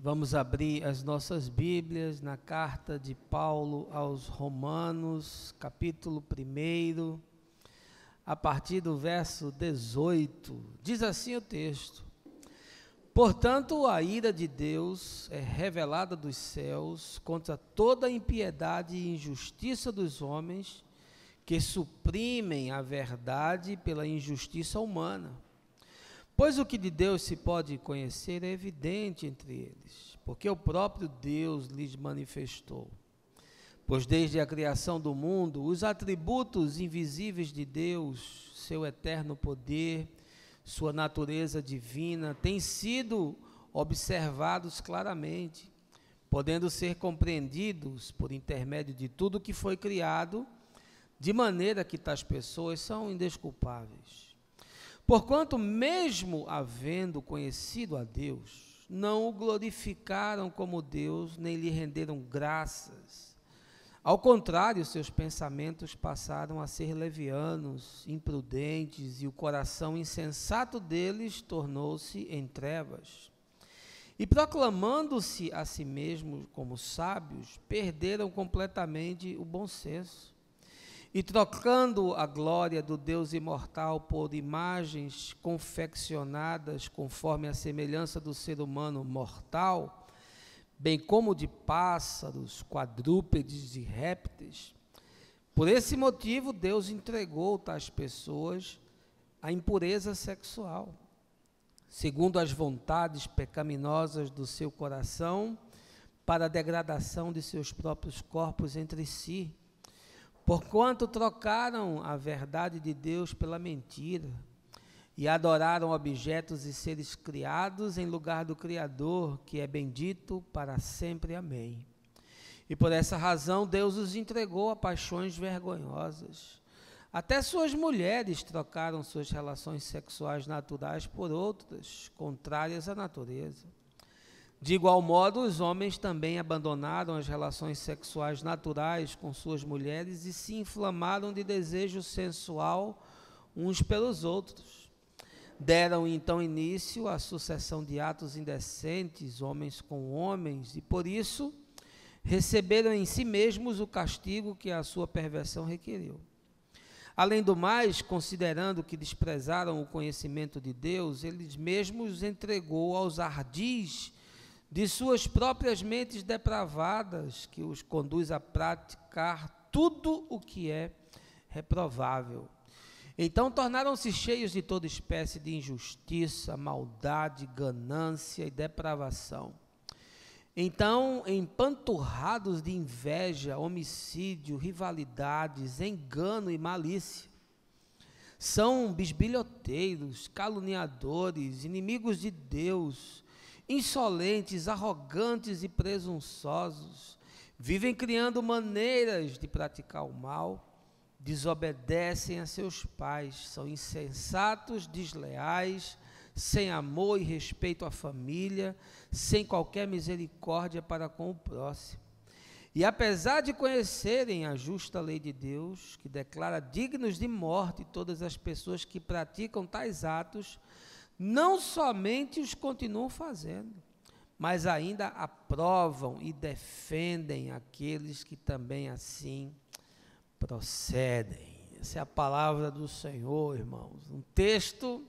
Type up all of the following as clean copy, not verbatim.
Vamos abrir as nossas Bíblias na carta de Paulo aos Romanos, capítulo 1, a partir do verso 18. Diz assim o texto: Portanto, a ira de Deus é revelada dos céus contra toda a impiedade e injustiça dos homens que suprimem a verdade pela injustiça humana. Pois o que de Deus se pode conhecer é evidente entre eles, porque o próprio Deus lhes manifestou. Pois desde a criação do mundo, os atributos invisíveis de Deus, seu eterno poder, sua natureza divina, têm sido observados claramente, podendo ser compreendidos por intermédio de tudo que foi criado, de maneira que tais pessoas são indesculpáveis. Porquanto, mesmo havendo conhecido a Deus, não o glorificaram como Deus, nem lhe renderam graças. Ao contrário, seus pensamentos passaram a ser levianos, imprudentes, e o coração insensato deles tornou-se em trevas. E proclamando-se a si mesmos como sábios, perderam completamente o bom senso. E trocando a glória do Deus imortal por imagens confeccionadas conforme a semelhança do ser humano mortal, bem como de pássaros, quadrúpedes e répteis, por esse motivo Deus entregou tais pessoas à impureza sexual, segundo as vontades pecaminosas do seu coração, para a degradação de seus próprios corpos entre si, porquanto trocaram a verdade de Deus pela mentira e adoraram objetos e seres criados em lugar do Criador, que é bendito para sempre. Amém. E por essa razão Deus os entregou a paixões vergonhosas. Até suas mulheres trocaram suas relações sexuais naturais por outras, contrárias à natureza. De igual modo, os homens também abandonaram as relações sexuais naturais com suas mulheres e se inflamaram de desejo sensual uns pelos outros. Deram então início à sucessão de atos indecentes, homens com homens, e por isso receberam em si mesmos o castigo que a sua perversão requeriu. Além do mais, considerando que desprezaram o conhecimento de Deus, eles mesmos os entregou aos ardis de suas próprias mentes depravadas, que os conduz a praticar tudo o que é reprovável. Então tornaram-se cheios de toda espécie de injustiça, maldade, ganância e depravação. Então, empanturrados de inveja, homicídio, rivalidades, engano e malícia, são bisbilhoteiros, caluniadores, inimigos de Deus, insolentes, arrogantes e presunçosos, vivem criando maneiras de praticar o mal, desobedecem a seus pais, são insensatos, desleais, sem amor e respeito à família, sem qualquer misericórdia para com o próximo. E apesar de conhecerem a justa lei de Deus, que declara dignos de morte todas as pessoas que praticam tais atos, não somente os continuam fazendo, mas ainda aprovam e defendem aqueles que também assim procedem. Essa é a palavra do Senhor, irmãos. Um texto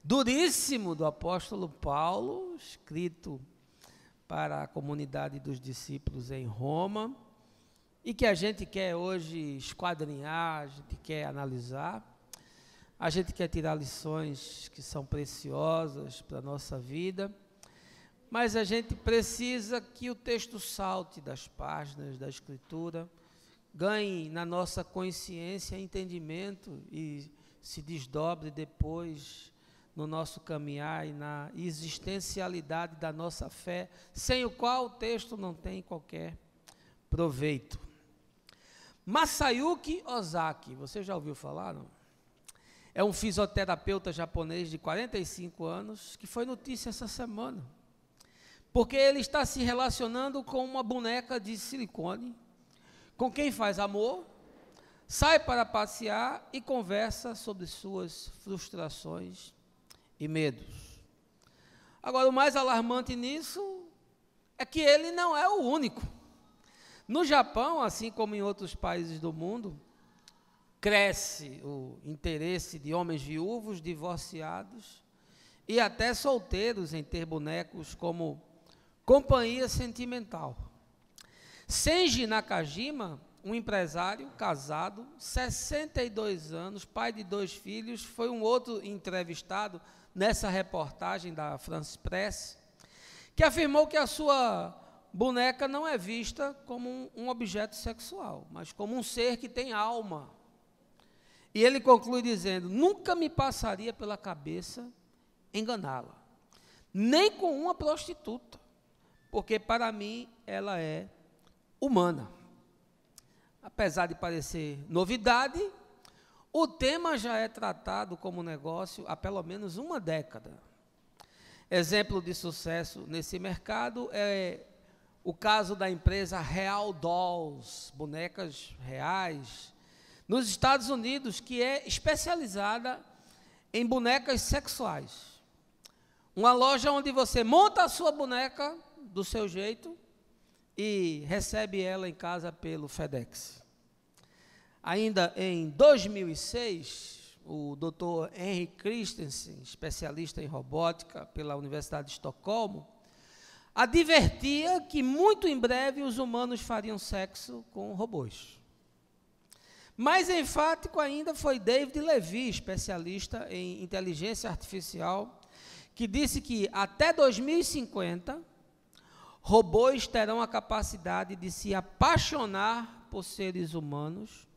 duríssimo do apóstolo Paulo, escrito para a comunidade dos discípulos em Roma, e que a gente quer hoje esquadrinhar, a gente quer analisar. A gente quer tirar lições que são preciosas para a nossa vida, mas a gente precisa que o texto salte das páginas da Escritura, ganhe na nossa consciência entendimento e se desdobre depois no nosso caminhar e na existencialidade da nossa fé, sem o qual o texto não tem qualquer proveito. Masayuki Ozaki, você já ouviu falar, não? É um fisioterapeuta japonês de 45 anos, que foi notícia essa semana, porque ele está se relacionando com uma boneca de silicone, com quem faz amor, sai para passear e conversa sobre suas frustrações e medos. Agora, o mais alarmante nisso é que ele não é o único. No Japão, assim como em outros países do mundo, cresce o interesse de homens viúvos, divorciados e até solteiros em ter bonecos como companhia sentimental. Senji Nakajima, um empresário casado, 62 anos, pai de 2 filhos, foi um outro entrevistado nessa reportagem da France Press, que afirmou que a sua boneca não é vista como um objeto sexual, mas como um ser que tem alma. E ele conclui dizendo: nunca me passaria pela cabeça enganá-la, nem com uma prostituta, porque para mim ela é humana. Apesar de parecer novidade, o tema já é tratado como negócio há pelo menos uma década. Exemplo de sucesso nesse mercado é o caso da empresa Real Dolls, bonecas reais, nos Estados Unidos, que é especializada em bonecas sexuais. Uma loja onde você monta a sua boneca do seu jeito e recebe ela em casa pelo FedEx. Ainda em 2006, o Dr. Henry Christensen, especialista em robótica pela Universidade de Estocolmo, advertia que muito em breve os humanos fariam sexo com robôs. Mais enfático ainda foi David Levy, especialista em inteligência artificial, que disse que até 2050, robôs terão a capacidade de se apaixonar por seres humanos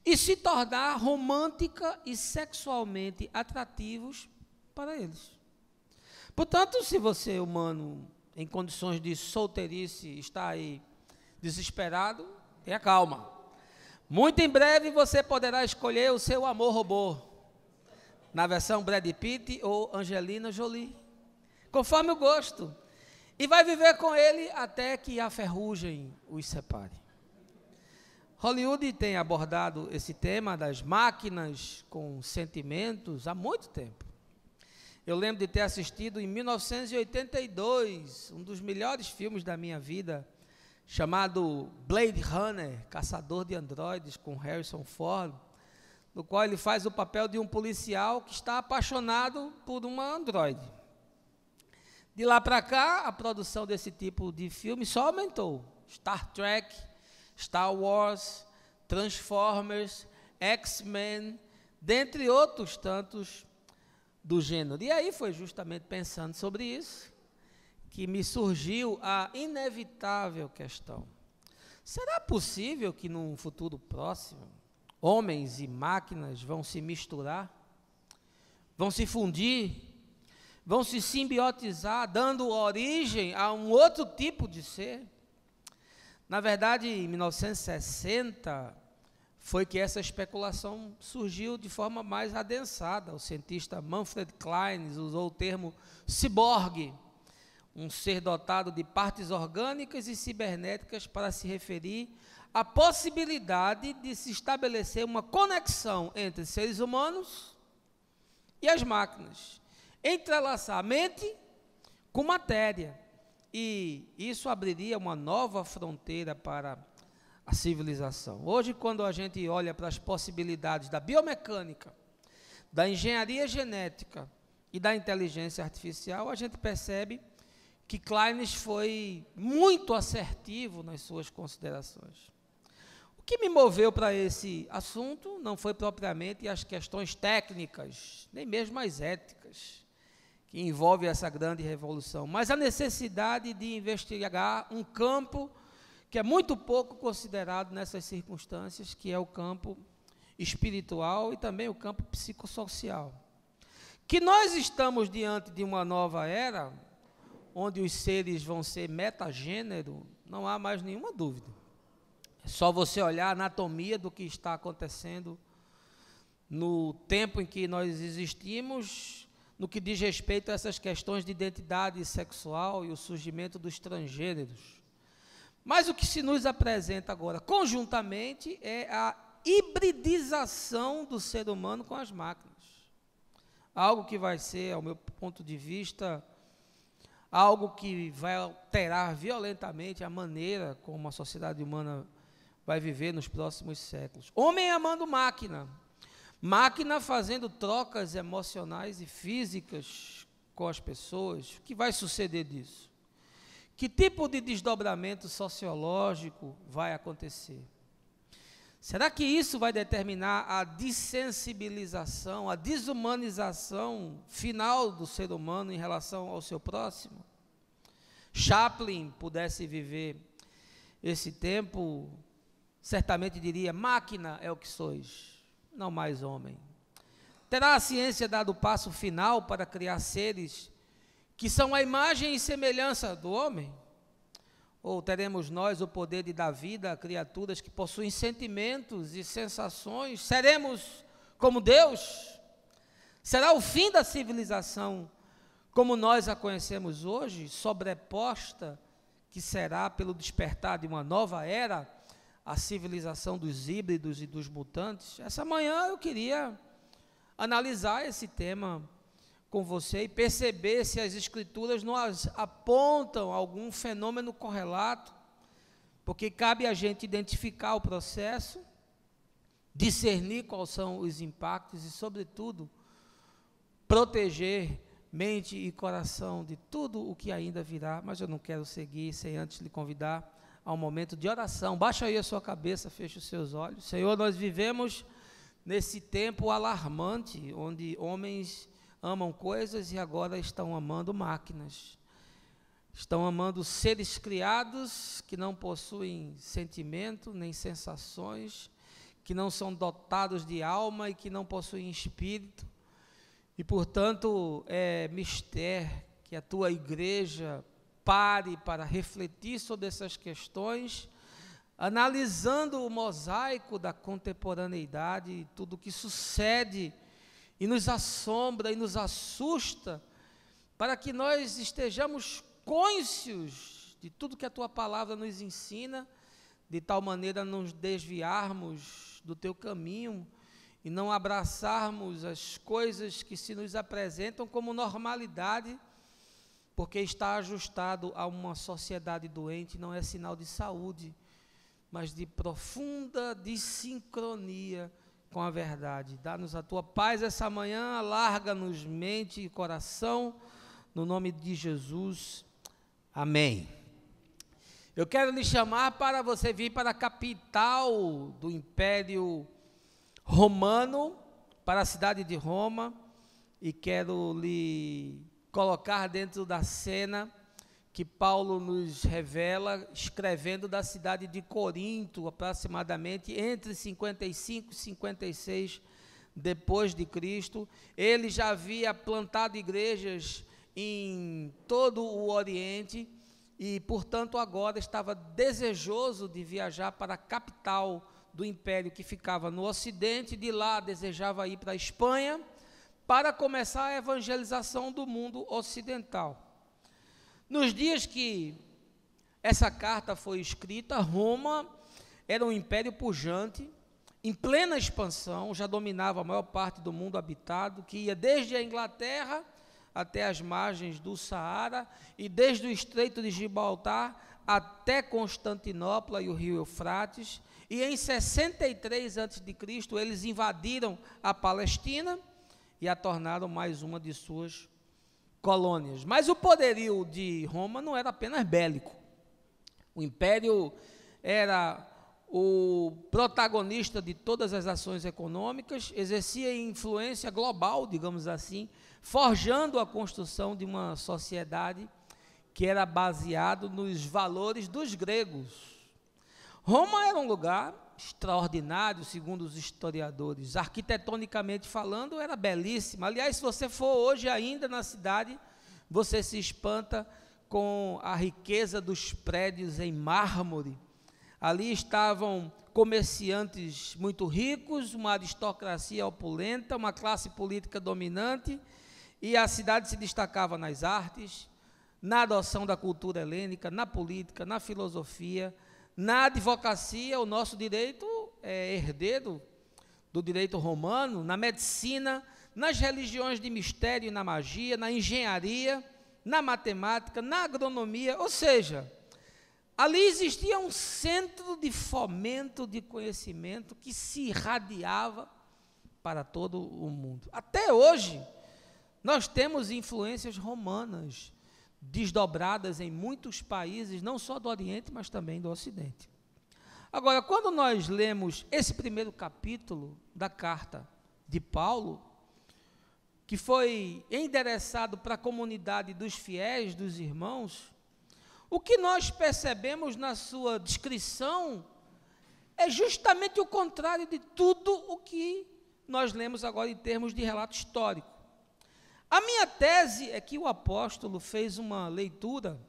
e se tornar romântica e sexualmente atrativos para eles. Portanto, se você, humano, em condições de solteirice, está aí desesperado, tenha calma. Muito em breve você poderá escolher o seu amor robô, na versão Brad Pitt ou Angelina Jolie, conforme o gosto, e vai viver com ele até que a ferrugem os separe. Hollywood tem abordado esse tema das máquinas com sentimentos há muito tempo. Eu lembro de ter assistido em 1982, um dos melhores filmes da minha vida, chamado Blade Runner, Caçador de Androides, com Harrison Ford, no qual ele faz o papel de um policial que está apaixonado por uma androide. De lá para cá, a produção desse tipo de filme só aumentou. Star Trek, Star Wars, Transformers, X-Men, dentre outros tantos do gênero. E aí foi justamente pensando sobre isso que me surgiu a inevitável questão: será possível que num futuro próximo homens e máquinas vão se misturar, vão se fundir, vão se simbiotizar, dando origem a um outro tipo de ser? Na verdade, em 1960, foi que essa especulação surgiu de forma mais adensada. O cientista Manfred Klein usou o termo ciborgue, um ser dotado de partes orgânicas e cibernéticas, para se referir à possibilidade de se estabelecer uma conexão entre seres humanos e as máquinas, entrelaçar a mente com matéria, e isso abriria uma nova fronteira para a civilização. Hoje, quando a gente olha para as possibilidades da biomecânica, da engenharia genética e da inteligência artificial, a gente percebe que Klein foi muito assertivo nas suas considerações. O que me moveu para esse assunto não foi propriamente as questões técnicas, nem mesmo as éticas, que envolvem essa grande revolução, mas a necessidade de investigar um campo que é muito pouco considerado nessas circunstâncias, que é o campo espiritual e também o campo psicossocial. Que nós estamos diante de uma nova era, onde os seres vão ser metagênero, não há mais nenhuma dúvida. É só você olhar a anatomia do que está acontecendo no tempo em que nós existimos, no que diz respeito a essas questões de identidade sexual e o surgimento dos transgêneros. Mas o que se nos apresenta agora, conjuntamente, é a hibridização do ser humano com as máquinas. Algo que vai ser, ao meu ponto de vista, algo que vai alterar violentamente a maneira como a sociedade humana vai viver nos próximos séculos. Homem amando máquina, máquina fazendo trocas emocionais e físicas com as pessoas. O que vai suceder disso? Que tipo de desdobramento sociológico vai acontecer? Será que isso vai determinar a dessensibilização, a desumanização final do ser humano em relação ao seu próximo? Chaplin pudesse viver esse tempo, certamente diria: máquina é o que sois, não mais homem. Terá a ciência dado o passo final para criar seres que são a imagem e semelhança do homem? Ou teremos nós o poder de dar vida a criaturas que possuem sentimentos e sensações? Seremos como Deus? Será o fim da civilização como nós a conhecemos hoje, sobreposta, que será pelo despertar de uma nova era, a civilização dos híbridos e dos mutantes? Essa manhã eu queria analisar esse tema com você e perceber se as Escrituras nos apontam algum fenômeno correlato, porque cabe a gente identificar o processo, discernir quais são os impactos e, sobretudo, proteger mente e coração de tudo o que ainda virá. Mas eu não quero seguir sem antes lhe convidar a um momento de oração. Baixa aí a sua cabeça, feche os seus olhos. Senhor, nós vivemos nesse tempo alarmante, onde homens amam coisas e agora estão amando máquinas. Estão amando seres criados que não possuem sentimento nem sensações, que não são dotados de alma e que não possuem espírito. E, portanto, é mistério que a tua igreja pare para refletir sobre essas questões, analisando o mosaico da contemporaneidade, tudo o que sucede e nos assombra e nos assusta, para que nós estejamos cônscios de tudo que a tua palavra nos ensina, de tal maneira não nos desviarmos do teu caminho e não abraçarmos as coisas que se nos apresentam como normalidade, porque está ajustado a uma sociedade doente. Não é sinal de saúde, mas de profunda desincronia com a verdade. Dá-nos a tua paz essa manhã, alarga-nos mente e coração, no nome de Jesus, amém. Eu quero lhe chamar para você vir para a capital do Império Romano, para a cidade de Roma, e quero lhe colocar dentro da cena que Paulo nos revela, escrevendo da cidade de Corinto, aproximadamente entre 55 e 56 depois de Cristo. Ele já havia plantado igrejas em todo o Oriente e, portanto, agora estava desejoso de viajar para a capital do império, que ficava no Ocidente. De lá desejava ir para a Espanha para começar a evangelização do mundo ocidental. Nos dias que essa carta foi escrita, Roma era um império pujante, em plena expansão, já dominava a maior parte do mundo habitado, que ia desde a Inglaterra até as margens do Saara, e desde o Estreito de Gibraltar até Constantinopla e o rio Eufrates. E em 63 a.C., eles invadiram a Palestina e a tornaram mais uma de suas colônias. Mas o poderio de Roma não era apenas bélico. O império era o protagonista de todas as ações econômicas, exercia influência global, digamos assim, forjando a construção de uma sociedade que era baseada nos valores dos gregos. Roma era um lugar extraordinário, segundo os historiadores. Arquitetonicamente falando, era belíssima. Aliás, se você for hoje ainda na cidade, você se espanta com a riqueza dos prédios em mármore. Ali estavam comerciantes muito ricos, uma aristocracia opulenta, uma classe política dominante, e a cidade se destacava nas artes, na adoção da cultura helênica, na política, na filosofia, na advocacia. O nosso direito é herdeiro do direito romano, na medicina, nas religiões de mistério e na magia, na engenharia, na matemática, na agronomia, ou seja, ali existia um centro de fomento de conhecimento que se irradiava para todo o mundo. Até hoje, nós temos influências romanas desdobradas em muitos países, não só do Oriente, mas também do Ocidente. Agora, quando nós lemos esse primeiro capítulo da carta de Paulo, que foi endereçado para a comunidade dos fiéis, dos irmãos, o que nós percebemos na sua descrição é justamente o contrário de tudo o que nós lemos agora em termos de relato histórico. A minha tese é que o apóstolo fez uma leitura,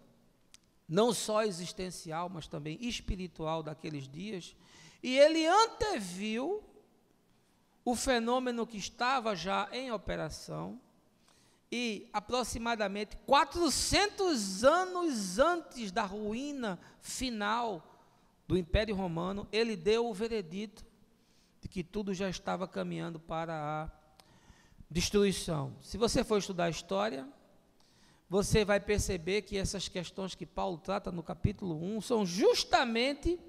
não só existencial, mas também espiritual daqueles dias, e ele anteviu o fenômeno que estava já em operação, e aproximadamente 400 anos antes da ruína final do Império Romano, ele deu o veredito de que tudo já estava caminhando para a destruição. Se você for estudar a história, você vai perceber que essas questões que Paulo trata no capítulo 1 são justamente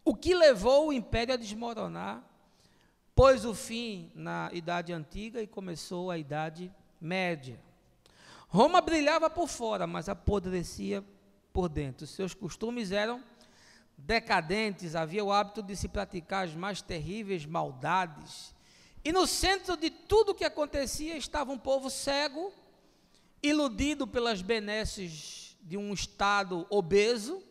o que levou o Império a desmoronar, pôs o fim na Idade Antiga e começou a Idade Média. Roma brilhava por fora, mas apodrecia por dentro. Seus costumes eram decadentes, havia o hábito de se praticar as mais terríveis maldades. E no centro de tudo o que acontecia estava um povo cego, iludido pelas benesses de um Estado obeso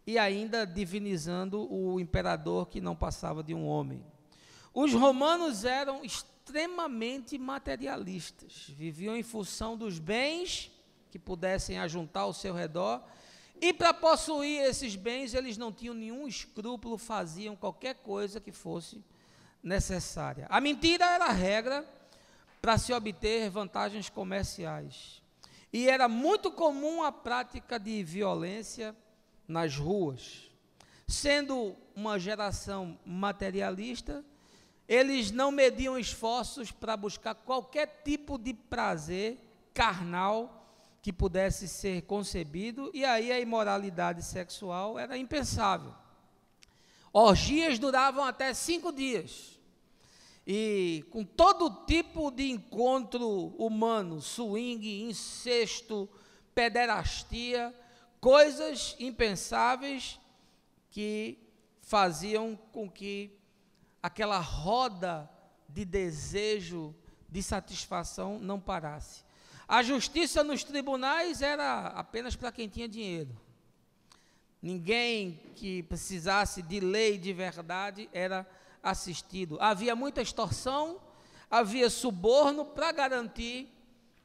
e ainda divinizando o imperador que não passava de um homem. Os romanos eram extremamente materialistas, viviam em função dos bens que pudessem ajuntar ao seu redor, e para possuir esses bens eles não tinham nenhum escrúpulo, faziam qualquer coisa que fosse necessária. A mentira era a regra para se obter vantagens comerciais, e era muito comum a prática de violência nas ruas. Sendo uma geração materialista, eles não mediam esforços para buscar qualquer tipo de prazer carnal que pudesse ser concebido, e aí a imoralidade sexual era impensável. Orgias duravam até 5 dias, e com todo tipo de encontro humano, swing, incesto, pederastia, coisas impensáveis que faziam com que aquela roda de desejo, de satisfação não parasse. A justiça nos tribunais era apenas para quem tinha dinheiro. Ninguém que precisasse de lei de verdade era assistido. Havia muita extorsão, havia suborno para garantir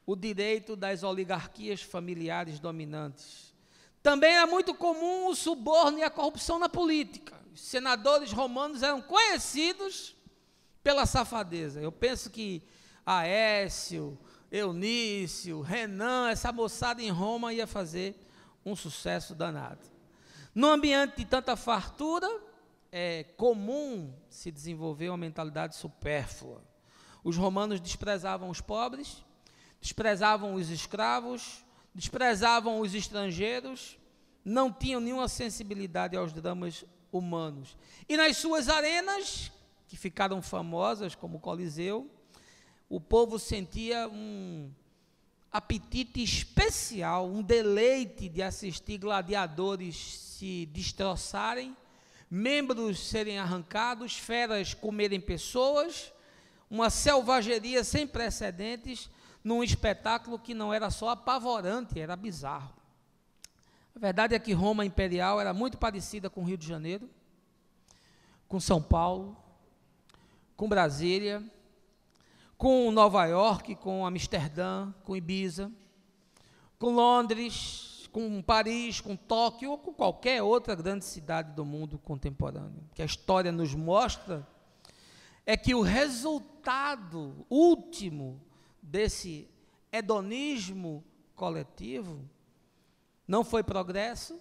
o direito das oligarquias familiares dominantes. Também era muito comum o suborno e a corrupção na política. Os senadores romanos eram conhecidos pela safadeza. Eu penso que Aécio, Eunício, Renan, essa moçada em Roma ia fazer um sucesso danado. No ambiente de tanta fartura, é comum se desenvolver uma mentalidade supérflua. Os romanos desprezavam os pobres, desprezavam os escravos, desprezavam os estrangeiros, não tinham nenhuma sensibilidade aos dramas humanos. E nas suas arenas, que ficaram famosas como o Coliseu, o povo sentia um apetite especial, um deleite de assistir gladiadores se destroçarem, membros serem arrancados, feras comerem pessoas, uma selvageria sem precedentes, num espetáculo que não era só apavorante, era bizarro. A verdade é que Roma imperial era muito parecida com o Rio de Janeiro, com São Paulo, com Brasília, com Nova York, com Amsterdã, com Ibiza, com Londres, com Paris, com Tóquio, ou com qualquer outra grande cidade do mundo contemporâneo. O que a história nos mostra é que o resultado último desse hedonismo coletivo não foi progresso,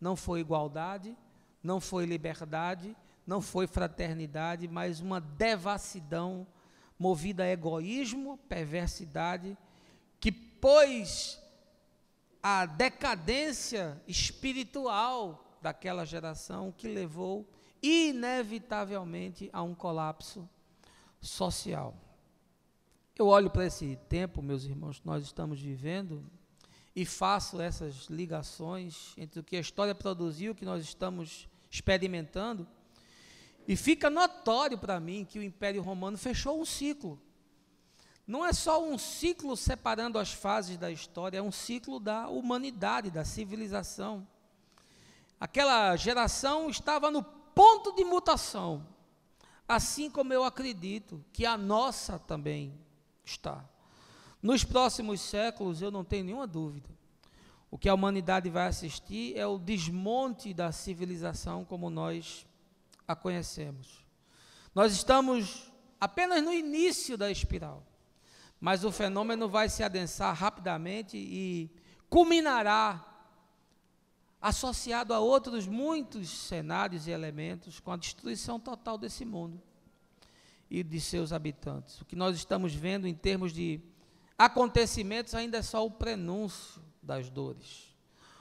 não foi igualdade, não foi liberdade, não foi fraternidade, mas uma devassidão movida a egoísmo, perversidade, que pôs a decadência espiritual daquela geração que levou inevitavelmente a um colapso social. Eu olho para esse tempo, meus irmãos, que nós estamos vivendo e faço essas ligações entre o que a história produziu, o que nós estamos experimentando, e fica notório para mim que o Império Romano fechou um ciclo. Não é só um ciclo separando as fases da história, é um ciclo da humanidade, da civilização. Aquela geração estava no ponto de mutação, assim como eu acredito que a nossa também está. Nos próximos séculos, eu não tenho nenhuma dúvida, o que a humanidade vai assistir é o desmonte da civilização como nós a conhecemos. Nós estamos apenas no início da espiral, mas o fenômeno vai se adensar rapidamente e culminará associado a outros muitos cenários e elementos com a destruição total desse mundo e de seus habitantes. O que nós estamos vendo em termos de acontecimentos ainda é só o prenúncio das dores.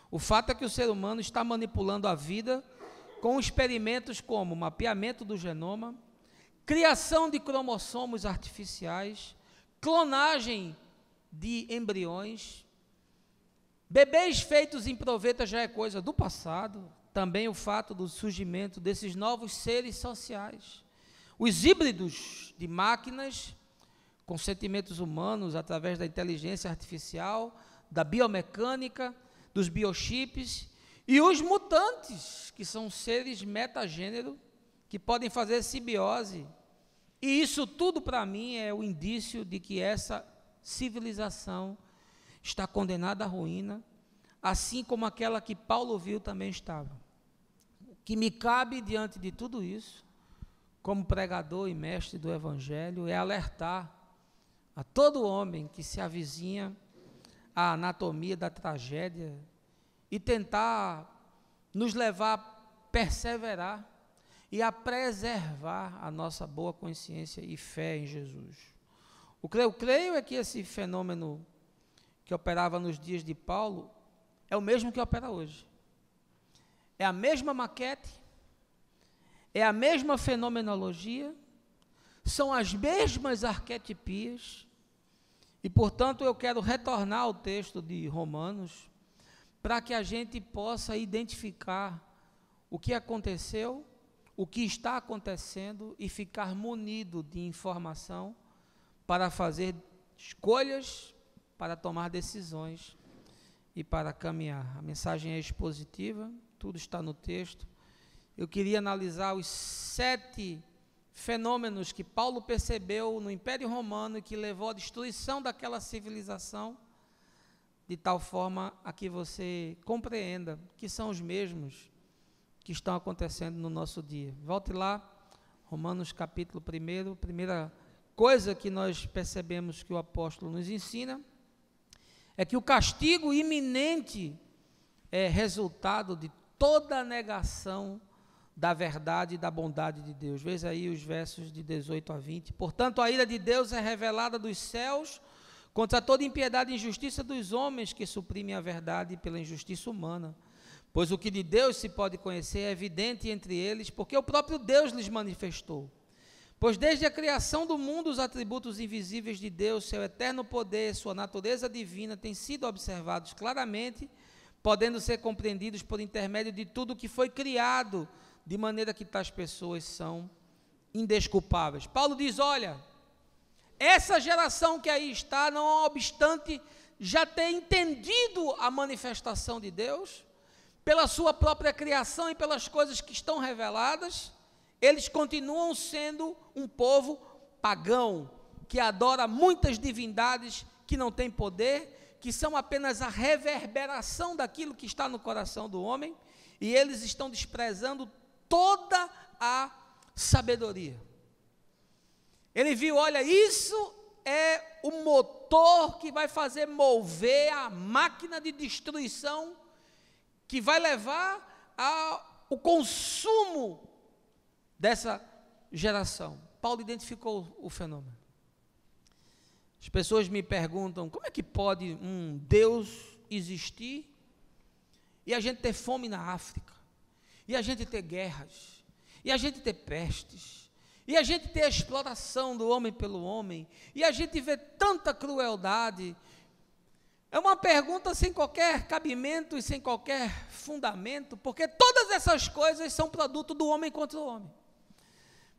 O fato é que o ser humano está manipulando a vida com experimentos como mapeamento do genoma, criação de cromossomos artificiais, clonagem de embriões. Bebês feitos em proveta já é coisa do passado. Também o fato do surgimento desses novos seres sociais. Os híbridos de máquinas com sentimentos humanos através da inteligência artificial, da biomecânica, dos biochips, e os mutantes, que são seres metagênero, que podem fazer simbiose. E isso tudo, para mim, é o indício de que essa civilização está condenada à ruína, assim como aquela que Paulo viu também estava. O que me cabe diante de tudo isso, como pregador e mestre do Evangelho, é alertar a todo homem que se avizinha à anatomia da tragédia e tentar nos levar a perseverar e a preservar a nossa boa consciência e fé em Jesus. O que eu creio é que esse fenômeno que operava nos dias de Paulo é o mesmo que opera hoje. É a mesma maquete, é a mesma fenomenologia, são as mesmas arquetipias, e, portanto, eu quero retornar ao texto de Romanos para que a gente possa identificar o que aconteceu, o que está acontecendo e ficar munido de informação para fazer escolhas, para tomar decisões e para caminhar. A mensagem é expositiva, tudo está no texto. Eu queria analisar os 7 fenômenos que Paulo percebeu no Império Romano e que levou à destruição daquela civilização, de tal forma a que você compreenda que são os mesmos que estão acontecendo no nosso dia. Volte lá, Romanos capítulo 1, primeira coisa que nós percebemos que o apóstolo nos ensina é que o castigo iminente é resultado de toda a negação da verdade e da bondade de Deus. Veja aí os versos de 18 a 20. Portanto, a ira de Deus é revelada dos céus contra toda impiedade e injustiça dos homens que suprimem a verdade pela injustiça humana. Pois o que de Deus se pode conhecer é evidente entre eles, porque o próprio Deus lhes manifestou. Pois desde a criação do mundo, os atributos invisíveis de Deus, seu eterno poder, sua natureza divina, têm sido observados claramente, podendo ser compreendidos por intermédio de tudo que foi criado, de maneira que tais pessoas são indesculpáveis. Paulo diz, olha, essa geração que aí está, não obstante já ter entendido a manifestação de Deus, pela sua própria criação e pelas coisas que estão reveladas, eles continuam sendo um povo pagão, que adora muitas divindades que não têm poder, que são apenas a reverberação daquilo que está no coração do homem, e eles estão desprezando toda a sabedoria. Ele viu, olha, isso é o motor que vai fazer mover a máquina de destruição que vai levar ao consumo dessa geração. Paulo identificou o fenômeno. As pessoas me perguntam, como é que pode um Deus existir e a gente ter fome na África, e a gente ter guerras, e a gente ter pestes, e a gente ter a exploração do homem pelo homem, e a gente ver tanta crueldade? É uma pergunta sem qualquer cabimento e sem qualquer fundamento, porque todas essas coisas são produto do homem contra o homem.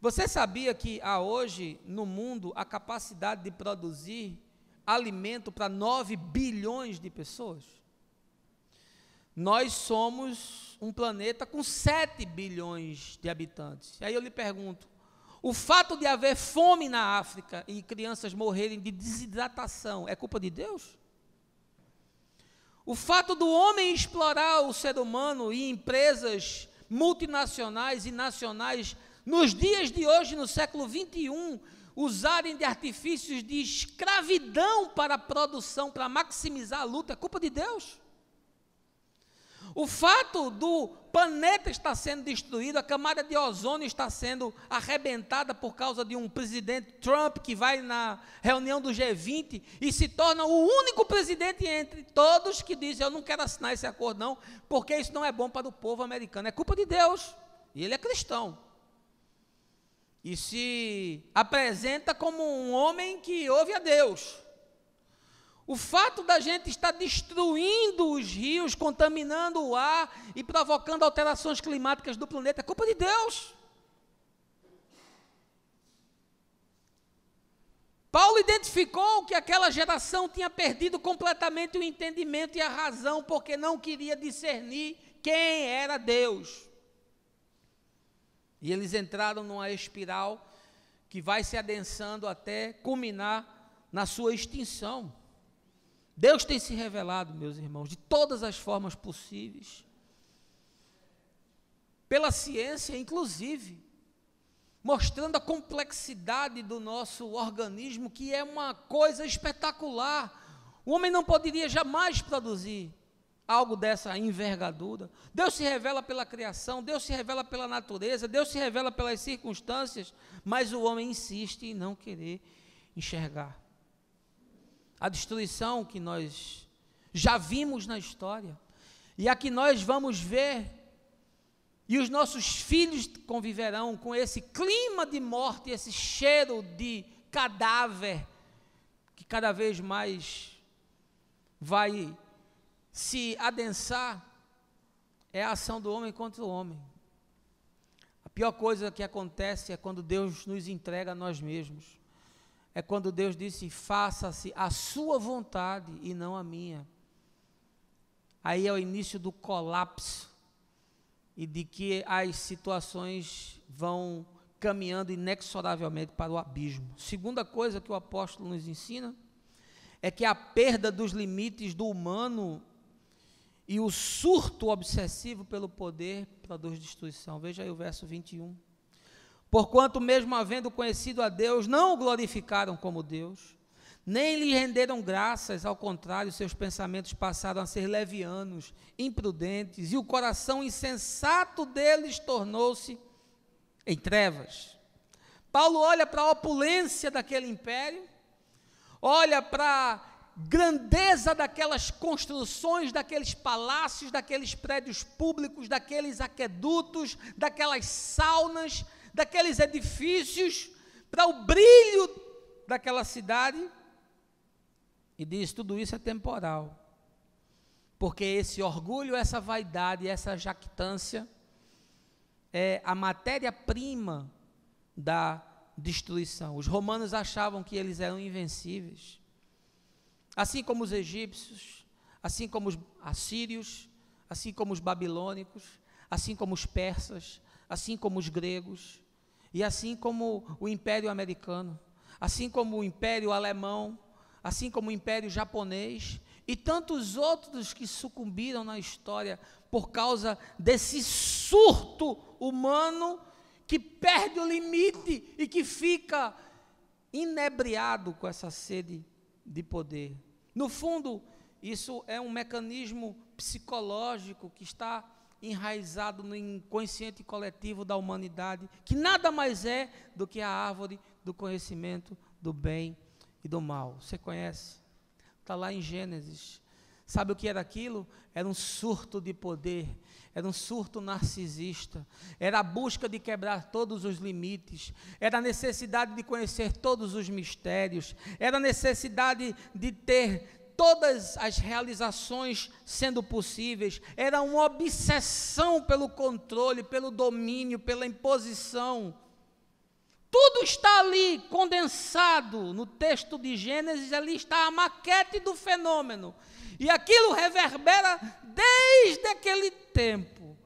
Você sabia que há hoje no mundo a capacidade de produzir alimento para 9 bilhões de pessoas? Nós somos um planeta com 7 bilhões de habitantes. E aí eu lhe pergunto, o fato de haver fome na África e crianças morrerem de desidratação é culpa de Deus? O fato do homem explorar o ser humano e empresas multinacionais e nacionais, nos dias de hoje, no século 21, usarem de artifícios de escravidão para a produção, para maximizar a luta, é culpa de Deus? O fato do planeta estar sendo destruído, a camada de ozônio está sendo arrebentada por causa de um presidente Trump que vai na reunião do G20 e se torna o único presidente entre todos que diz: eu não quero assinar esse acordo não, porque isso não é bom para o povo americano. É culpa de Deus, e ele é cristão. E se apresenta como um homem que ouve a Deus. O fato da gente estar destruindo os rios, contaminando o ar e provocando alterações climáticas do planeta é culpa de Deus. Paulo identificou que aquela geração tinha perdido completamente o entendimento e a razão, porque não queria discernir quem era Deus. E eles entraram numa espiral que vai se adensando até culminar na sua extinção. Deus tem se revelado, meus irmãos, de todas as formas possíveis, pela ciência inclusive, mostrando a complexidade do nosso organismo, que é uma coisa espetacular. O homem não poderia jamais produzir algo dessa envergadura. Deus se revela pela criação, Deus se revela pela natureza, Deus se revela pelas circunstâncias, mas o homem insiste em não querer enxergar. A destruição que nós já vimos na história, e a que nós vamos ver, e os nossos filhos conviverão com esse clima de morte, esse cheiro de cadáver, que cada vez mais vai se adensar, é a ação do homem contra o homem. A pior coisa que acontece é quando Deus nos entrega a nós mesmos. É quando Deus disse: faça-se a sua vontade e não a minha. Aí é o início do colapso e de que as situações vão caminhando inexoravelmente para o abismo. Segunda coisa que o apóstolo nos ensina é que a perda dos limites do humano e o surto obsessivo pelo poder produz destruição. Veja aí o verso 21. Porquanto, mesmo havendo conhecido a Deus, não o glorificaram como Deus, nem lhe renderam graças, ao contrário, seus pensamentos passaram a ser levianos, imprudentes, e o coração insensato deles tornou-se em trevas. Paulo olha para a opulência daquele império, olha para a grandeza daquelas construções, daqueles palácios, daqueles prédios públicos, daqueles aquedutos, daquelas saunas, daqueles edifícios, para o brilho daquela cidade, e diz: tudo isso é temporal, porque esse orgulho, essa vaidade, essa jactância é a matéria-prima da destruição. Os romanos achavam que eles eram invencíveis, assim como os egípcios, assim como os assírios, assim como os babilônicos, assim como os persas, assim como os gregos, e assim como o Império Americano, assim como o Império Alemão, assim como o Império Japonês, e tantos outros que sucumbiram na história por causa desse surto humano que perde o limite e que fica inebriado com essa sede de poder. No fundo, isso é um mecanismo psicológico que está enraizado no inconsciente coletivo da humanidade, que nada mais é do que a árvore do conhecimento do bem e do mal. Você conhece? Está lá em Gênesis. Sabe o que era aquilo? Era um surto de poder, era um surto narcisista, era a busca de quebrar todos os limites, era a necessidade de conhecer todos os mistérios, era a necessidade de ter todas as realizações sendo possíveis, era uma obsessão pelo controle, pelo domínio, pela imposição. Tudo está ali condensado no texto de Gênesis, ali está a maquete do fenômeno. E aquilo reverbera desde aquele tempo,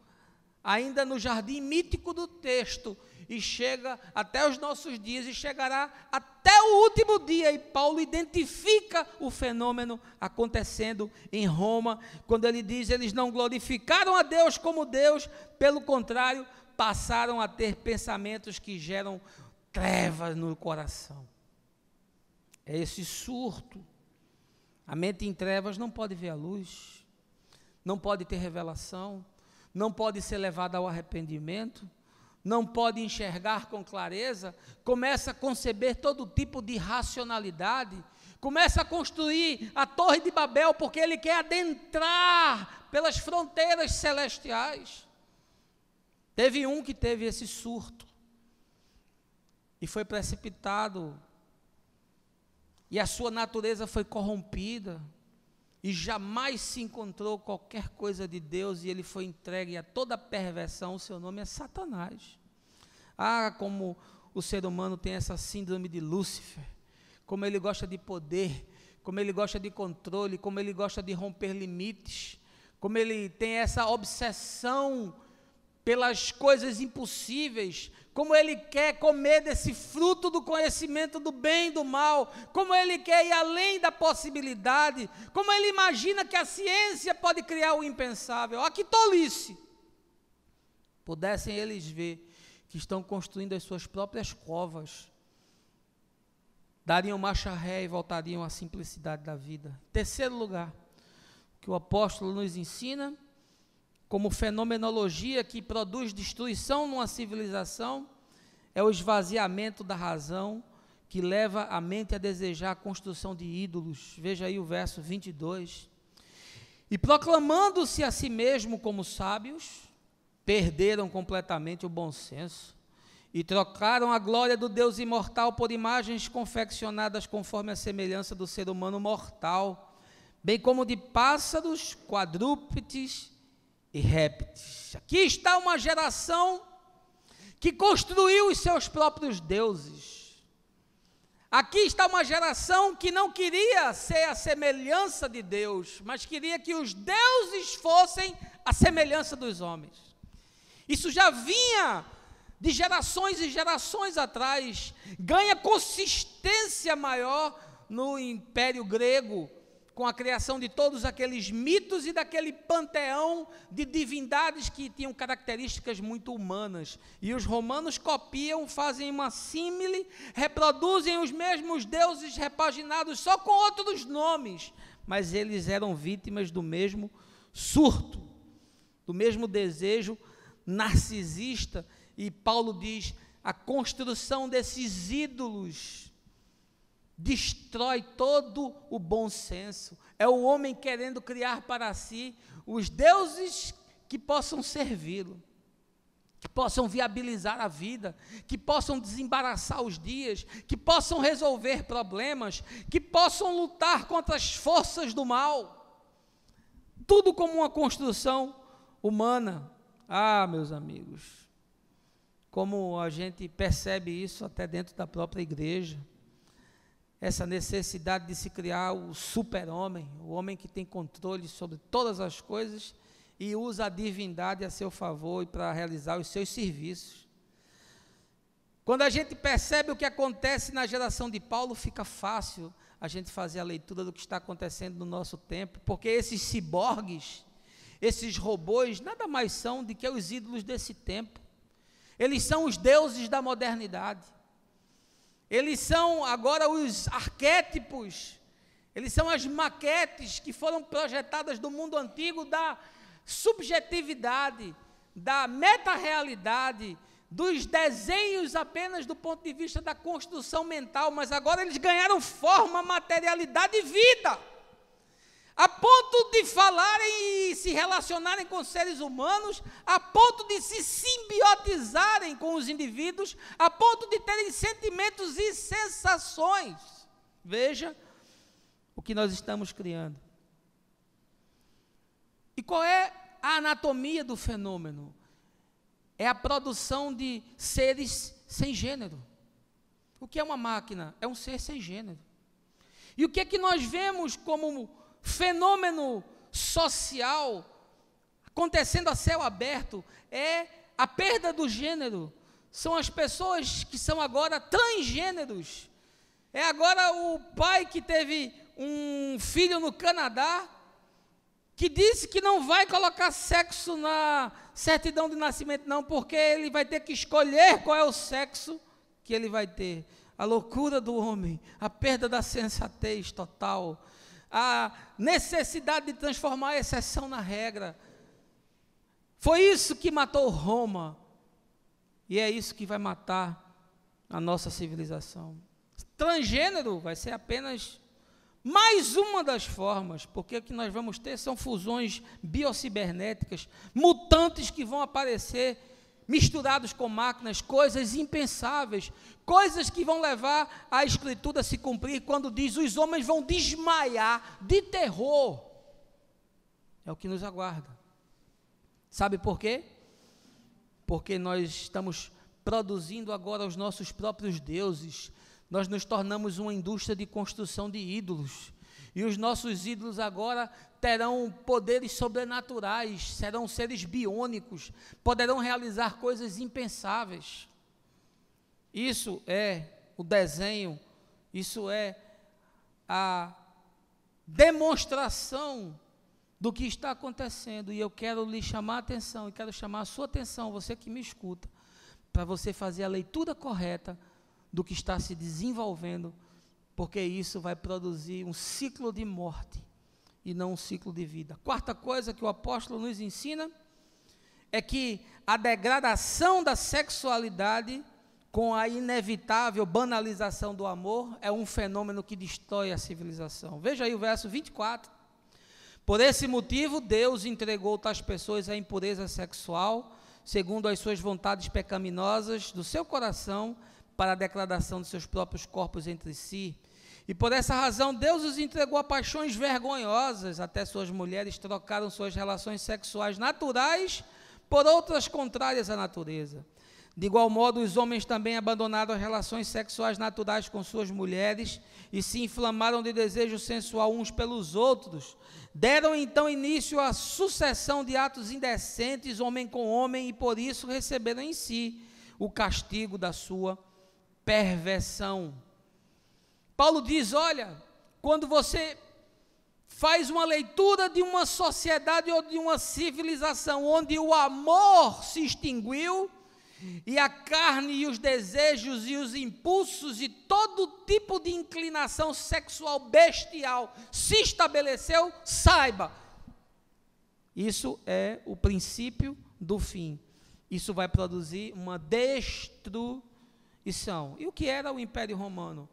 ainda no jardim mítico do texto, e chega até os nossos dias, e chegará até o último dia. E Paulo identifica o fenômeno acontecendo em Roma, quando ele diz: eles não glorificaram a Deus como Deus, pelo contrário, passaram a ter pensamentos que geram trevas no coração. É esse surto. A mente em trevas não pode ver a luz, não pode ter revelação, não pode ser levada ao arrependimento, não pode enxergar com clareza, começa a conceber todo tipo de racionalidade, começa a construir a Torre de Babel, porque ele quer adentrar pelas fronteiras celestiais. Teve um que teve esse surto, e foi precipitado, e a sua natureza foi corrompida, e jamais se encontrou qualquer coisa de Deus, e ele foi entregue a toda perversão. O seu nome é Satanás. Ah, como o ser humano tem essa síndrome de Lúcifer, como ele gosta de poder, como ele gosta de controle, como ele gosta de romper limites, como ele tem essa obsessão pelas coisas impossíveis, como ele quer comer desse fruto do conhecimento do bem e do mal, como ele quer ir além da possibilidade, como ele imagina que a ciência pode criar o impensável. Ah, que tolice! Pudessem eles ver que estão construindo as suas próprias covas, dariam marcha ré e voltariam à simplicidade da vida. Terceiro lugar, que o apóstolo nos ensina, como fenomenologia que produz destruição numa civilização, é o esvaziamento da razão, que leva a mente a desejar a construção de ídolos. Veja aí o verso 22. E proclamando-se a si mesmo como sábios, perderam completamente o bom senso, e trocaram a glória do Deus imortal por imagens confeccionadas conforme a semelhança do ser humano mortal, bem como de pássaros, quadrúpedes e répteis. Aqui está uma geração que construiu os seus próprios deuses. Aqui está uma geração que não queria ser a semelhança de Deus, mas queria que os deuses fossem a semelhança dos homens. Isso já vinha de gerações e gerações atrás, ganha consistência maior no Império Grego, com a criação de todos aqueles mitos e daquele panteão de divindades que tinham características muito humanas. E os romanos copiam, fazem uma símile, reproduzem os mesmos deuses repaginados, só com outros nomes, mas eles eram vítimas do mesmo surto, do mesmo desejo narcisista. E Paulo diz: a construção desses ídolos destrói todo o bom senso. É o homem querendo criar para si os deuses que possam servi-lo, que possam viabilizar a vida, que possam desembaraçar os dias, que possam resolver problemas, que possam lutar contra as forças do mal. Tudo como uma construção humana. Ah, meus amigos, como a gente percebe isso até dentro da própria igreja, essa necessidade de se criar o super-homem, o homem que tem controle sobre todas as coisas e usa a divindade a seu favor e para realizar os seus serviços. Quando a gente percebe o que acontece na geração de Paulo, fica fácil a gente fazer a leitura do que está acontecendo no nosso tempo, porque esses ciborgues, esses robôs, nada mais são do que os ídolos desse tempo. Eles são os deuses da modernidade. Eles são agora os arquétipos, eles são as maquetes que foram projetadas do mundo antigo da subjetividade, da meta-realidade, dos desenhos apenas do ponto de vista da construção mental, mas agora eles ganharam forma, materialidade e vida. a ponto de falarem e se relacionarem com seres humanos, a ponto de se simbiotizarem com os indivíduos, a ponto de terem sentimentos e sensações. Veja o que nós estamos criando. E qual é a anatomia do fenômeno? É a produção de seres sem gênero. O que é uma máquina? É um ser sem gênero. E o que é que nós vemos como fenômeno social acontecendo a céu aberto? É a perda do gênero. São as pessoas que são agora transgêneros. É agora o pai que teve um filho no Canadá, que disse que não vai colocar sexo na certidão de nascimento, não, porque ele vai ter que escolher qual é o sexo que ele vai ter. A loucura do homem, a perda da sensatez total, a necessidade de transformar a exceção na regra. Foi isso que matou Roma, e é isso que vai matar a nossa civilização. Transgênero vai ser apenas mais uma das formas, porque o que nós vamos ter são fusões biocibernéticas, mutantes que vão aparecer misturados com máquinas, coisas impensáveis, coisas que vão levar a Escritura a se cumprir quando diz: os homens vão desmaiar de terror. É o que nos aguarda. Sabe por quê? Porque nós estamos produzindo agora os nossos próprios deuses. Nós nos tornamos uma indústria de construção de ídolos, e os nossos ídolos agora terão poderes sobrenaturais, serão seres biônicos, poderão realizar coisas impensáveis. Isso é o desenho, isso é a demonstração do que está acontecendo, e eu quero lhe chamar a atenção, e quero chamar a sua atenção, você que me escuta, para você fazer a leitura correta do que está se desenvolvendo, porque isso vai produzir um ciclo de morte e não um ciclo de vida. Quarta coisa que o apóstolo nos ensina é que a degradação da sexualidade com a inevitável banalização do amor é um fenômeno que destrói a civilização. Veja aí o verso 24. Por esse motivo, Deus entregou tais pessoas à impureza sexual, segundo as suas vontades pecaminosas do seu coração, para a degradação de seus próprios corpos entre si. E por essa razão, Deus os entregou a paixões vergonhosas, até suas mulheres trocaram suas relações sexuais naturais por outras contrárias à natureza. De igual modo, os homens também abandonaram as relações sexuais naturais com suas mulheres e se inflamaram de desejo sensual uns pelos outros. Deram então início à sucessão de atos indecentes, homem com homem, e por isso receberam em si o castigo da sua perversão. Paulo diz: olha, quando você faz uma leitura de uma sociedade ou de uma civilização onde o amor se extinguiu, e a carne e os desejos e os impulsos e todo tipo de inclinação sexual bestial se estabeleceu, saiba, isso é o princípio do fim. Isso vai produzir uma destruição. E o que era o Império Romano?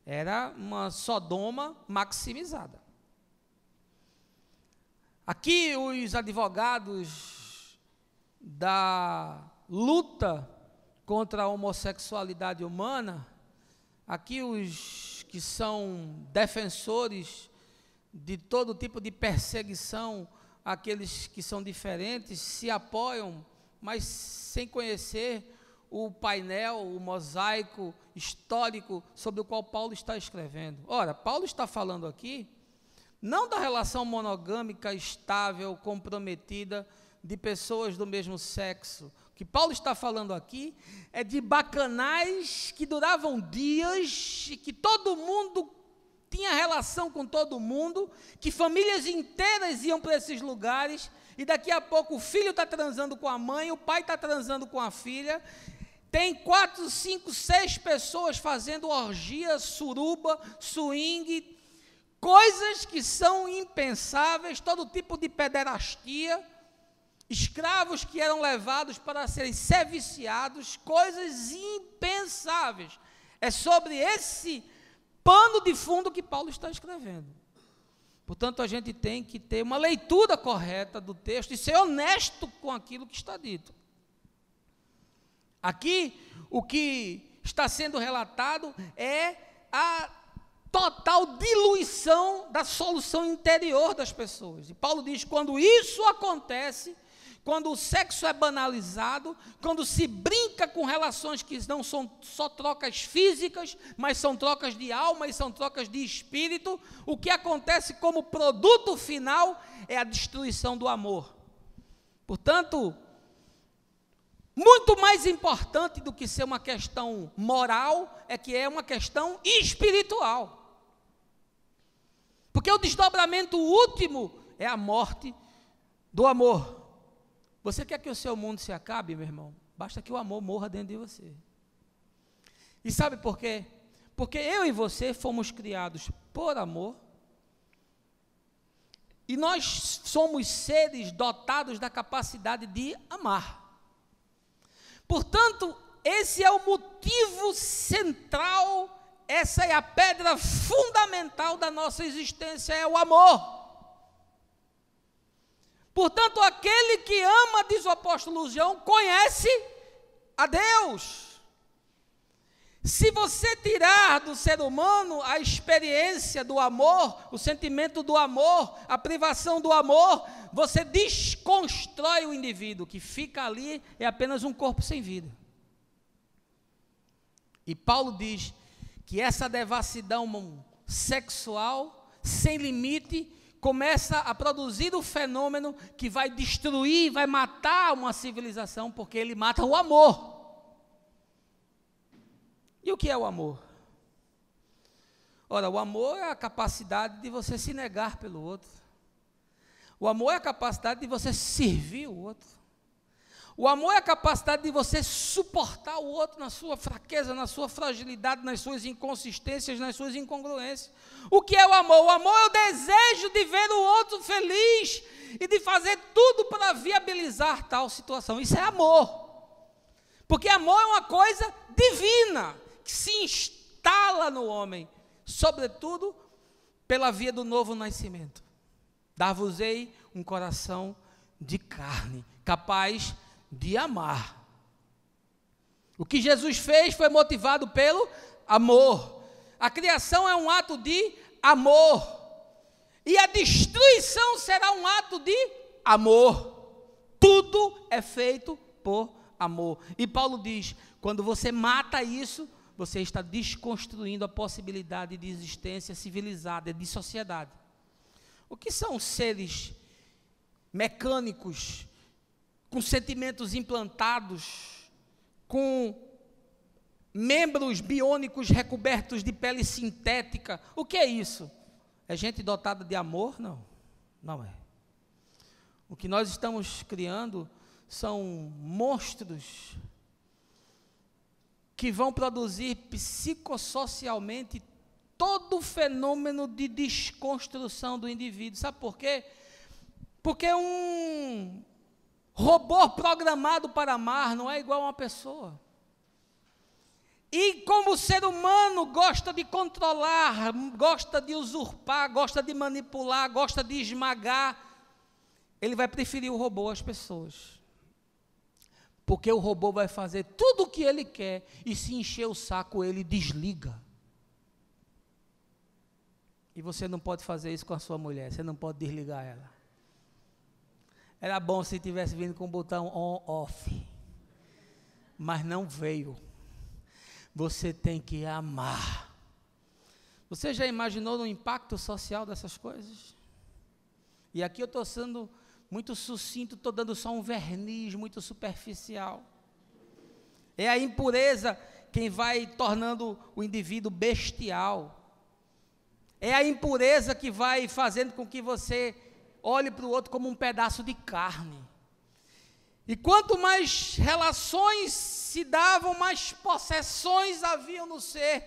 Era uma Sodoma maximizada. Aqui os advogados da luta contra a homossexualidade humana, aqui os que são defensores de todo tipo de perseguição àqueles que são diferentes, se apoiam, mas sem conhecer o painel, o mosaico histórico sobre o qual Paulo está escrevendo. Ora, Paulo está falando aqui não da relação monogâmica estável, comprometida, de pessoas do mesmo sexo. O que Paulo está falando aqui é de bacanais que duravam dias, e que todo mundo tinha relação com todo mundo, que famílias inteiras iam para esses lugares, e daqui a pouco o filho está transando com a mãe, o pai está transando com a filha, tem 4, 5, 6 pessoas fazendo orgia, suruba, swing, coisas que são impensáveis, todo tipo de pederastia, escravos que eram levados para serem serviciados, coisas impensáveis. É sobre esse pano de fundo que Paulo está escrevendo. Portanto, a gente tem que ter uma leitura correta do texto e ser honesto com aquilo que está dito. Aqui, o que está sendo relatado é a total diluição da solução interior das pessoas. E Paulo diz, quando isso acontece, quando o sexo é banalizado, quando se brinca com relações que não são só trocas físicas, mas são trocas de alma e são trocas de espírito, o que acontece como produto final é a destruição do amor. Portanto, muito mais importante do que ser uma questão moral, é que é uma questão espiritual. Porque o desdobramento último é a morte do amor. Você quer que o seu mundo se acabe, meu irmão? Basta que o amor morra dentro de você. E sabe por quê? Porque eu e você fomos criados por amor. E nós somos seres dotados da capacidade de amar. Portanto, esse é o motivo central, essa é a pedra fundamental da nossa existência, é o amor. Portanto, aquele que ama, diz o apóstolo João, conhece a Deus. Se você tirar do ser humano a experiência do amor, o sentimento do amor, a privação do amor, você desconstrói o indivíduo, que fica ali, é apenas um corpo sem vida. E Paulo diz que essa devassidão sexual, sem limite, começa a produzir o fenômeno que vai destruir, vai matar uma civilização, porque ele mata o amor. E o que é o amor? Ora, o amor é a capacidade de você se negar pelo outro. O amor é a capacidade de você servir o outro. O amor é a capacidade de você suportar o outro na sua fraqueza, na sua fragilidade, nas suas inconsistências, nas suas incongruências. O que é o amor? O amor é o desejo de ver o outro feliz e de fazer tudo para viabilizar tal situação. Isso é amor. Porque amor é uma coisa divina, que se instala no homem, sobretudo pela via do novo nascimento. Dar-vos-ei um coração de carne, capaz de amar. O que Jesus fez foi motivado pelo amor. A criação é um ato de amor. E a destruição será um ato de amor. Tudo é feito por amor. E Paulo diz, quando você mata isso, você está desconstruindo a possibilidade de existência civilizada, de sociedade. O que são seres mecânicos, com sentimentos implantados, com membros biônicos recobertos de pele sintética? O que é isso? É gente dotada de amor? Não, não é. O que nós estamos criando são monstros que vão produzir psicossocialmente todo o fenômeno de desconstrução do indivíduo. Sabe por quê? Porque um robô programado para amar não é igual a uma pessoa. E como o ser humano gosta de controlar, gosta de usurpar, gosta de manipular, gosta de esmagar, ele vai preferir o robô às pessoas. Porque o robô vai fazer tudo o que ele quer e se encher o saco, ele desliga. E você não pode fazer isso com a sua mulher, você não pode desligar ela. Era bom se tivesse vindo com o botão on-off, mas não veio. Você tem que amar. Você já imaginou o impacto social dessas coisas? E aqui eu estou sendo muito sucinto, estou dando só um verniz muito superficial. É a impureza quem vai tornando o indivíduo bestial. É a impureza que vai fazendo com que você olhe para o outro como um pedaço de carne. E quanto mais relações se davam, mais possessões haviam no ser,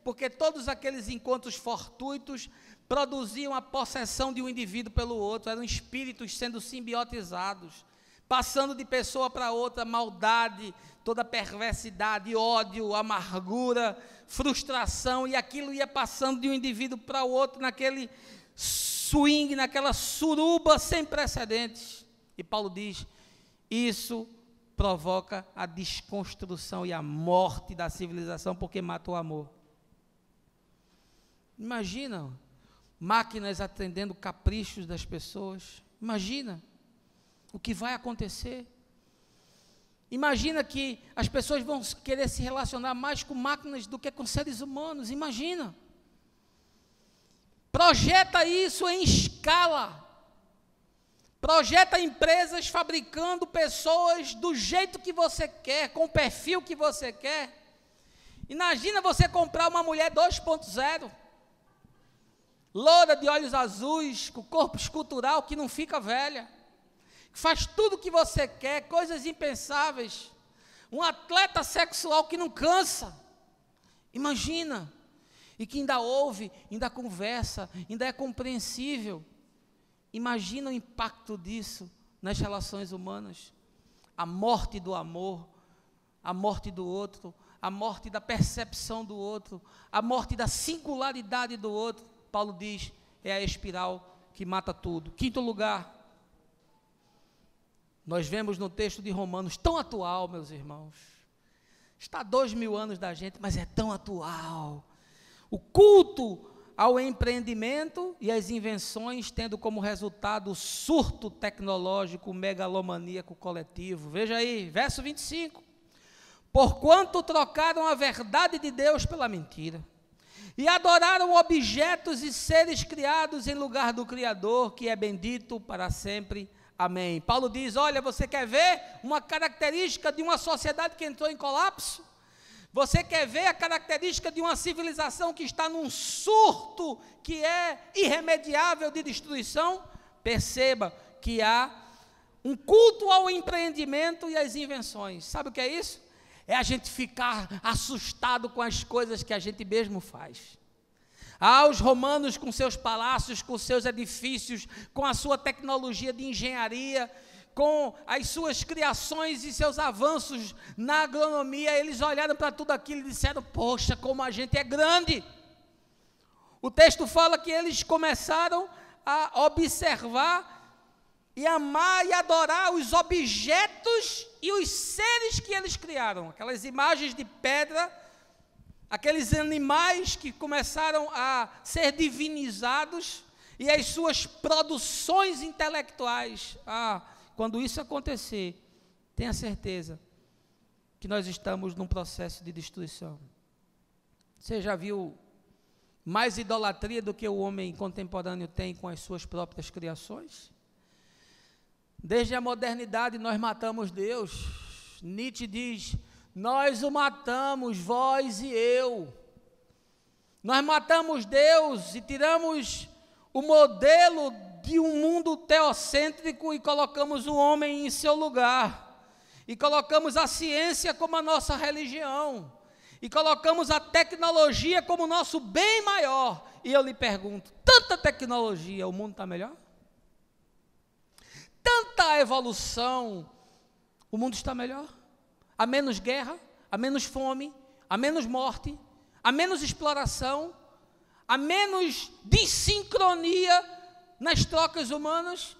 porque todos aqueles encontros fortuitos produziam a possessão de um indivíduo pelo outro, eram espíritos sendo simbiotizados, passando de pessoa para outra, maldade, toda perversidade, ódio, amargura, frustração, e aquilo ia passando de um indivíduo para o outro, naquele swing, naquela suruba sem precedentes. E Paulo diz, isso provoca a desconstrução e a morte da civilização, porque mata o amor. Imagina, máquinas atendendo caprichos das pessoas. Imagina o que vai acontecer. Imagina que as pessoas vão querer se relacionar mais com máquinas do que com seres humanos. Imagina. Projeta isso em escala. Projeta empresas fabricando pessoas do jeito que você quer, com o perfil que você quer. Imagina você comprar uma mulher 2.0, loura de olhos azuis, com corpo escultural que não fica velha, que faz tudo o que você quer, coisas impensáveis, um atleta sexual que não cansa. Imagina, e que ainda ouve, ainda conversa, ainda é compreensível. Imagina o impacto disso nas relações humanas. A morte do amor, a morte do outro, a morte da percepção do outro, a morte da singularidade do outro. Paulo diz, é a espiral que mata tudo. Quinto lugar, nós vemos no texto de Romanos, tão atual, meus irmãos. Está a 2000 anos da gente, mas é tão atual. O culto ao empreendimento e às invenções, tendo como resultado o surto tecnológico megalomaníaco coletivo. Veja aí, verso 25. Porquanto trocaram a verdade de Deus pela mentira, e adoraram objetos e seres criados em lugar do Criador, que é bendito para sempre. Amém. Paulo diz, olha, você quer ver uma característica de uma sociedade que entrou em colapso? Você quer ver a característica de uma civilização que está num surto que é irremediável de destruição? Perceba que há um culto ao empreendimento e às invenções. Sabe o que é isso? É a gente ficar assustado com as coisas que a gente mesmo faz. Os romanos com seus palácios, com seus edifícios, com a sua tecnologia de engenharia, com as suas criações e seus avanços na agronomia, eles olharam para tudo aquilo e disseram, poxa, como a gente é grande. O texto fala que eles começaram a observar e amar e adorar os objetos e os seres que eles criaram, aquelas imagens de pedra, aqueles animais que começaram a ser divinizados e as suas produções intelectuais. Quando isso acontecer, tenha certeza que nós estamos num processo de destruição. Você já viu mais idolatria do que o homem contemporâneo tem com as suas próprias criações? Desde a modernidade nós matamos Deus. Nietzsche diz, nós o matamos, vós e eu. Nós matamos Deus e tiramos o modelo de um mundo teocêntrico e colocamos o homem em seu lugar, e colocamos a ciência como a nossa religião, e colocamos a tecnologia como nosso bem maior. E eu lhe pergunto, tanta tecnologia, o mundo está melhor? Tanta evolução, o mundo está melhor? Há menos guerra, há menos fome, há menos morte, há menos exploração, há menos desincronia nas trocas humanas?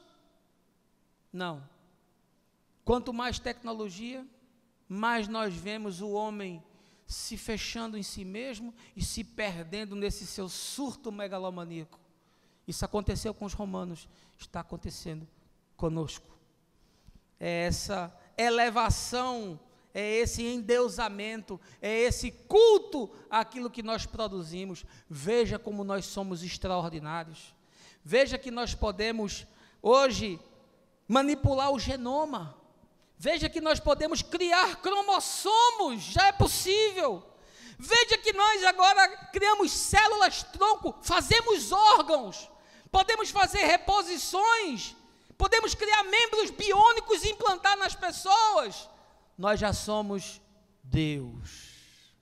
Não. Quanto mais tecnologia, mais nós vemos o homem se fechando em si mesmo e se perdendo nesse seu surto megalomaníaco. Isso aconteceu com os romanos, está acontecendo conosco. É essa elevação, é esse endeusamento, é esse culto àquilo que nós produzimos. Veja como nós somos extraordinários. Veja que nós podemos, hoje, manipular o genoma. Veja que nós podemos criar cromossomos, já é possível. Veja que nós agora criamos células-tronco, fazemos órgãos, podemos fazer reposições, podemos criar membros biônicos e implantar nas pessoas. Nós já somos Deus.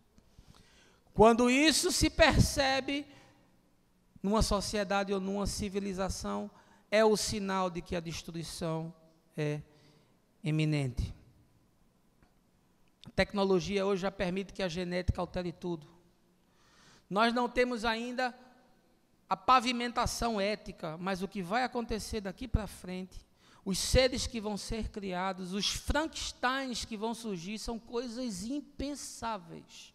Quando isso se percebe numa sociedade ou numa civilização, é o sinal de que a destruição é iminente. A tecnologia hoje já permite que a genética altere tudo. Nós não temos ainda a pavimentação ética, mas o que vai acontecer daqui para frente, os seres que vão ser criados, os Frankensteins que vão surgir, são coisas impensáveis.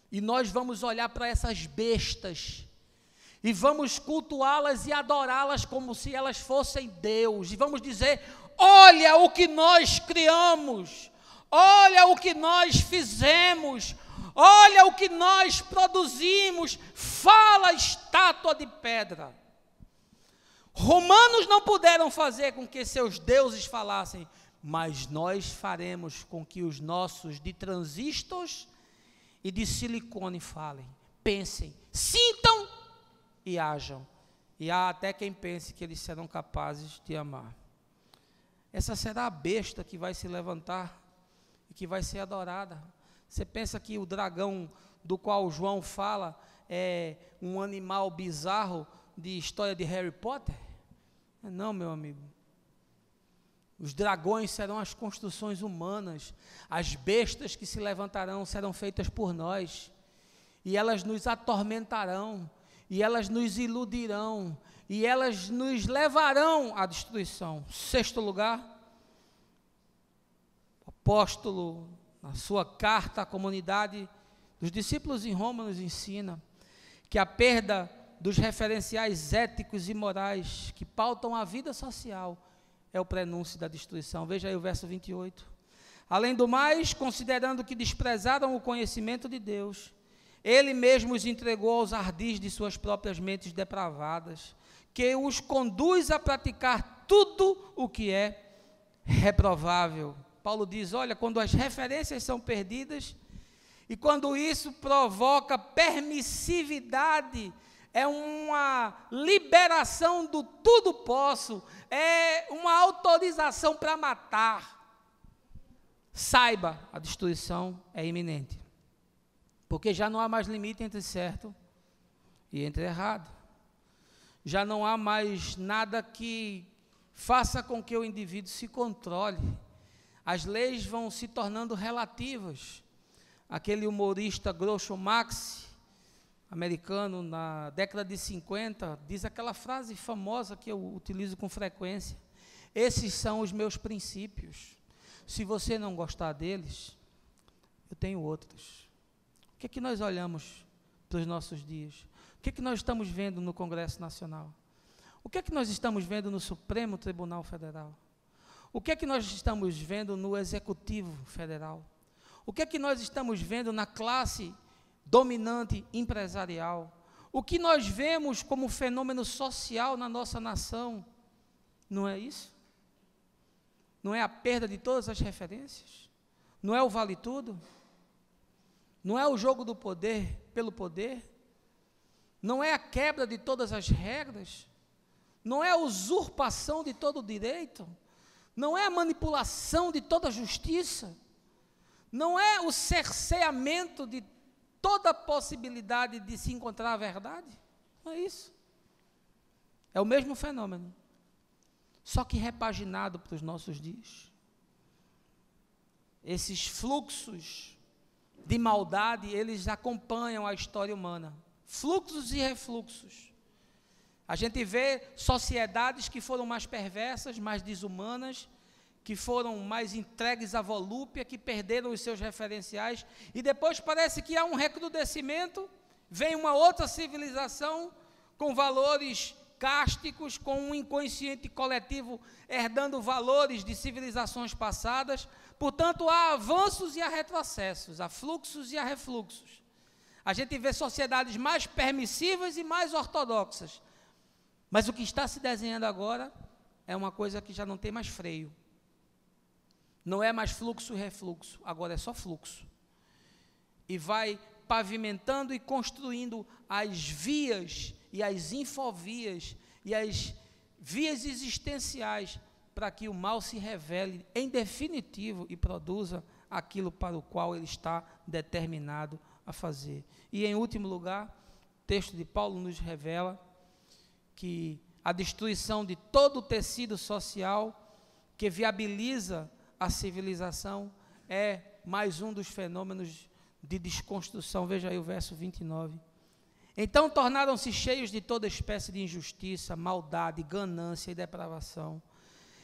E nós vamos olhar para essas bestas, e vamos cultuá-las e adorá-las como se elas fossem Deus, e vamos dizer: olha o que nós criamos, olha o que nós fizemos, olha o que nós produzimos, fala estátua de pedra. Romanos não puderam fazer com que seus deuses falassem, mas nós faremos com que os nossos de transistores e de silicone falem, pensem, sintam e hajam. E há até quem pense que eles serão capazes de amar. Essa será a besta que vai se levantar e que vai ser adorada. Você pensa que o dragão do qual João fala é um animal bizarro de história de Harry Potter? Não, meu amigo. Os dragões serão as construções humanas. As bestas que se levantarão serão feitas por nós. E elas nos atormentarão. E elas nos iludirão. E elas nos levarão à destruição. 6º lugar, o apóstolo, na sua carta à comunidade dos discípulos em Roma, nos ensina que a perda dos referenciais éticos e morais que pautam a vida social é o prenúncio da destruição. Veja aí o verso 28. Além do mais, considerando que desprezaram o conhecimento de Deus, Ele mesmo os entregou aos ardis de suas próprias mentes depravadas, que os conduz a praticar tudo o que é reprovável. Paulo diz, olha, quando as referências são perdidas, e quando isso provoca permissividade, é uma liberação do tudo posso, é uma autorização para matar. Saiba, a destruição é iminente, porque já não há mais limite entre certo e entre errado. Já não há mais nada que faça com que o indivíduo se controle. As leis vão se tornando relativas. Aquele humorista Groucho Marx, americano, na década de 50, diz aquela frase famosa que eu utilizo com frequência: esses são os meus princípios. Se você não gostar deles, eu tenho outros. O que é que nós olhamos para os nossos dias? O que é que nós estamos vendo no Congresso Nacional? O que é que nós estamos vendo no Supremo Tribunal Federal? O que é que nós estamos vendo no Executivo Federal? O que é que nós estamos vendo na classe dominante empresarial? O que nós vemos como fenômeno social na nossa nação? Não é isso? Não é a perda de todas as referências? Não é o vale tudo? Não é o jogo do poder pelo poder? Não é a quebra de todas as regras? Não é a usurpação de todo o direito? Não é a manipulação de toda a justiça? Não é o cerceamento de toda a possibilidade de se encontrar a verdade? Não é isso. É o mesmo fenômeno, só que repaginado para os nossos dias. Esses fluxos de maldade, eles acompanham a história humana. Fluxos e refluxos. A gente vê sociedades que foram mais perversas, mais desumanas, que foram mais entregues à volúpia, que perderam os seus referenciais, e depois parece que há um recrudescimento, vem uma outra civilização com valores cásticos, com um inconsciente coletivo herdando valores de civilizações passadas. Portanto, há avanços e há retrocessos, há fluxos e há refluxos. A gente vê sociedades mais permissivas e mais ortodoxas, mas o que está se desenhando agora é uma coisa que já não tem mais freio. Não é mais fluxo e refluxo, agora é só fluxo. E vai pavimentando e construindo as vias e as infovias e as vias existenciais para que o mal se revele em definitivo e produza aquilo para o qual ele está determinado a fazer. E em último lugar, o texto de Paulo nos revela que a destruição de todo o tecido social que viabiliza a civilização é mais um dos fenômenos de desconstrução. Veja aí o verso 29. Então tornaram-se cheios de toda espécie de injustiça, maldade, ganância e depravação.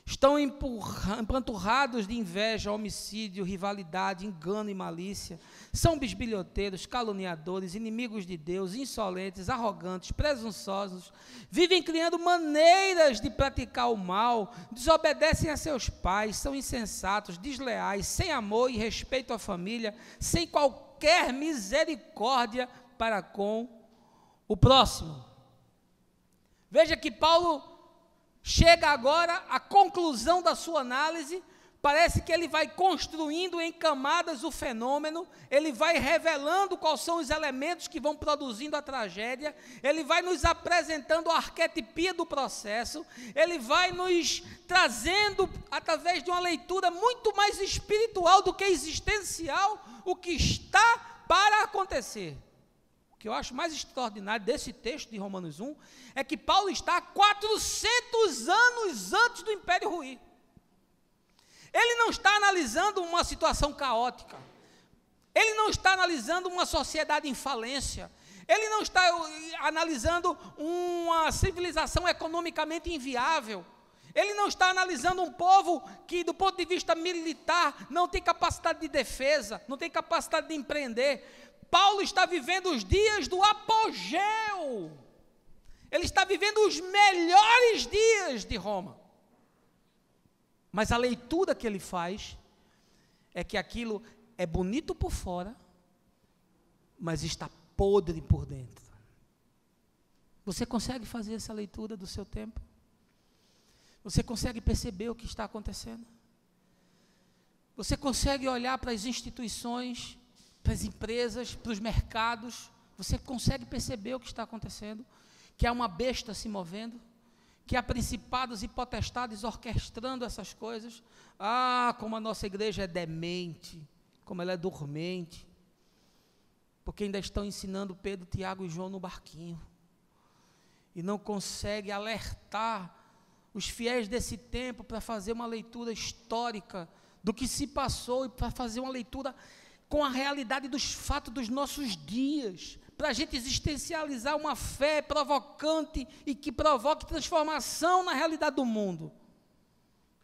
Estão empanturrados de inveja, homicídio, rivalidade, engano e malícia. São bisbilhoteiros, caluniadores, inimigos de Deus, insolentes, arrogantes, presunçosos. Vivem criando maneiras de praticar o mal, desobedecem a seus pais, são insensatos, desleais, sem amor e respeito à família, sem qualquer misericórdia para com o próximo. Veja que Paulo chega agora à conclusão da sua análise. Parece que ele vai construindo em camadas o fenômeno, ele vai revelando quais são os elementos que vão produzindo a tragédia, ele vai nos apresentando a arquetipia do processo, ele vai nos trazendo, através de uma leitura muito mais espiritual do que existencial, o que está para acontecer. O que eu acho mais extraordinário desse texto de Romanos 1 é que Paulo está 400 anos antes do Império ruir. Ele não está analisando uma situação caótica, ele não está analisando uma sociedade em falência, ele não está analisando uma civilização economicamente inviável, ele não está analisando um povo que, do ponto de vista militar, não tem capacidade de defesa, não tem capacidade de empreender. Paulo está vivendo os dias do apogeu, ele está vivendo os melhores dias de Roma. Mas a leitura que ele faz é que aquilo é bonito por fora, mas está podre por dentro. Você consegue fazer essa leitura do seu tempo? Você consegue perceber o que está acontecendo? Você consegue olhar para as instituições, para as empresas, para os mercados? Você consegue perceber o que está acontecendo? Que há uma besta se movendo? Que há principados e potestades orquestrando essas coisas? Ah, como a nossa igreja é demente, como ela é dormente, porque ainda estão ensinando Pedro, Tiago e João no barquinho, e não consegue alertar os fiéis desse tempo para fazer uma leitura histórica do que se passou, e para fazer uma leitura com a realidade dos fatos dos nossos dias, para a gente existencializar uma fé provocante e que provoque transformação na realidade do mundo.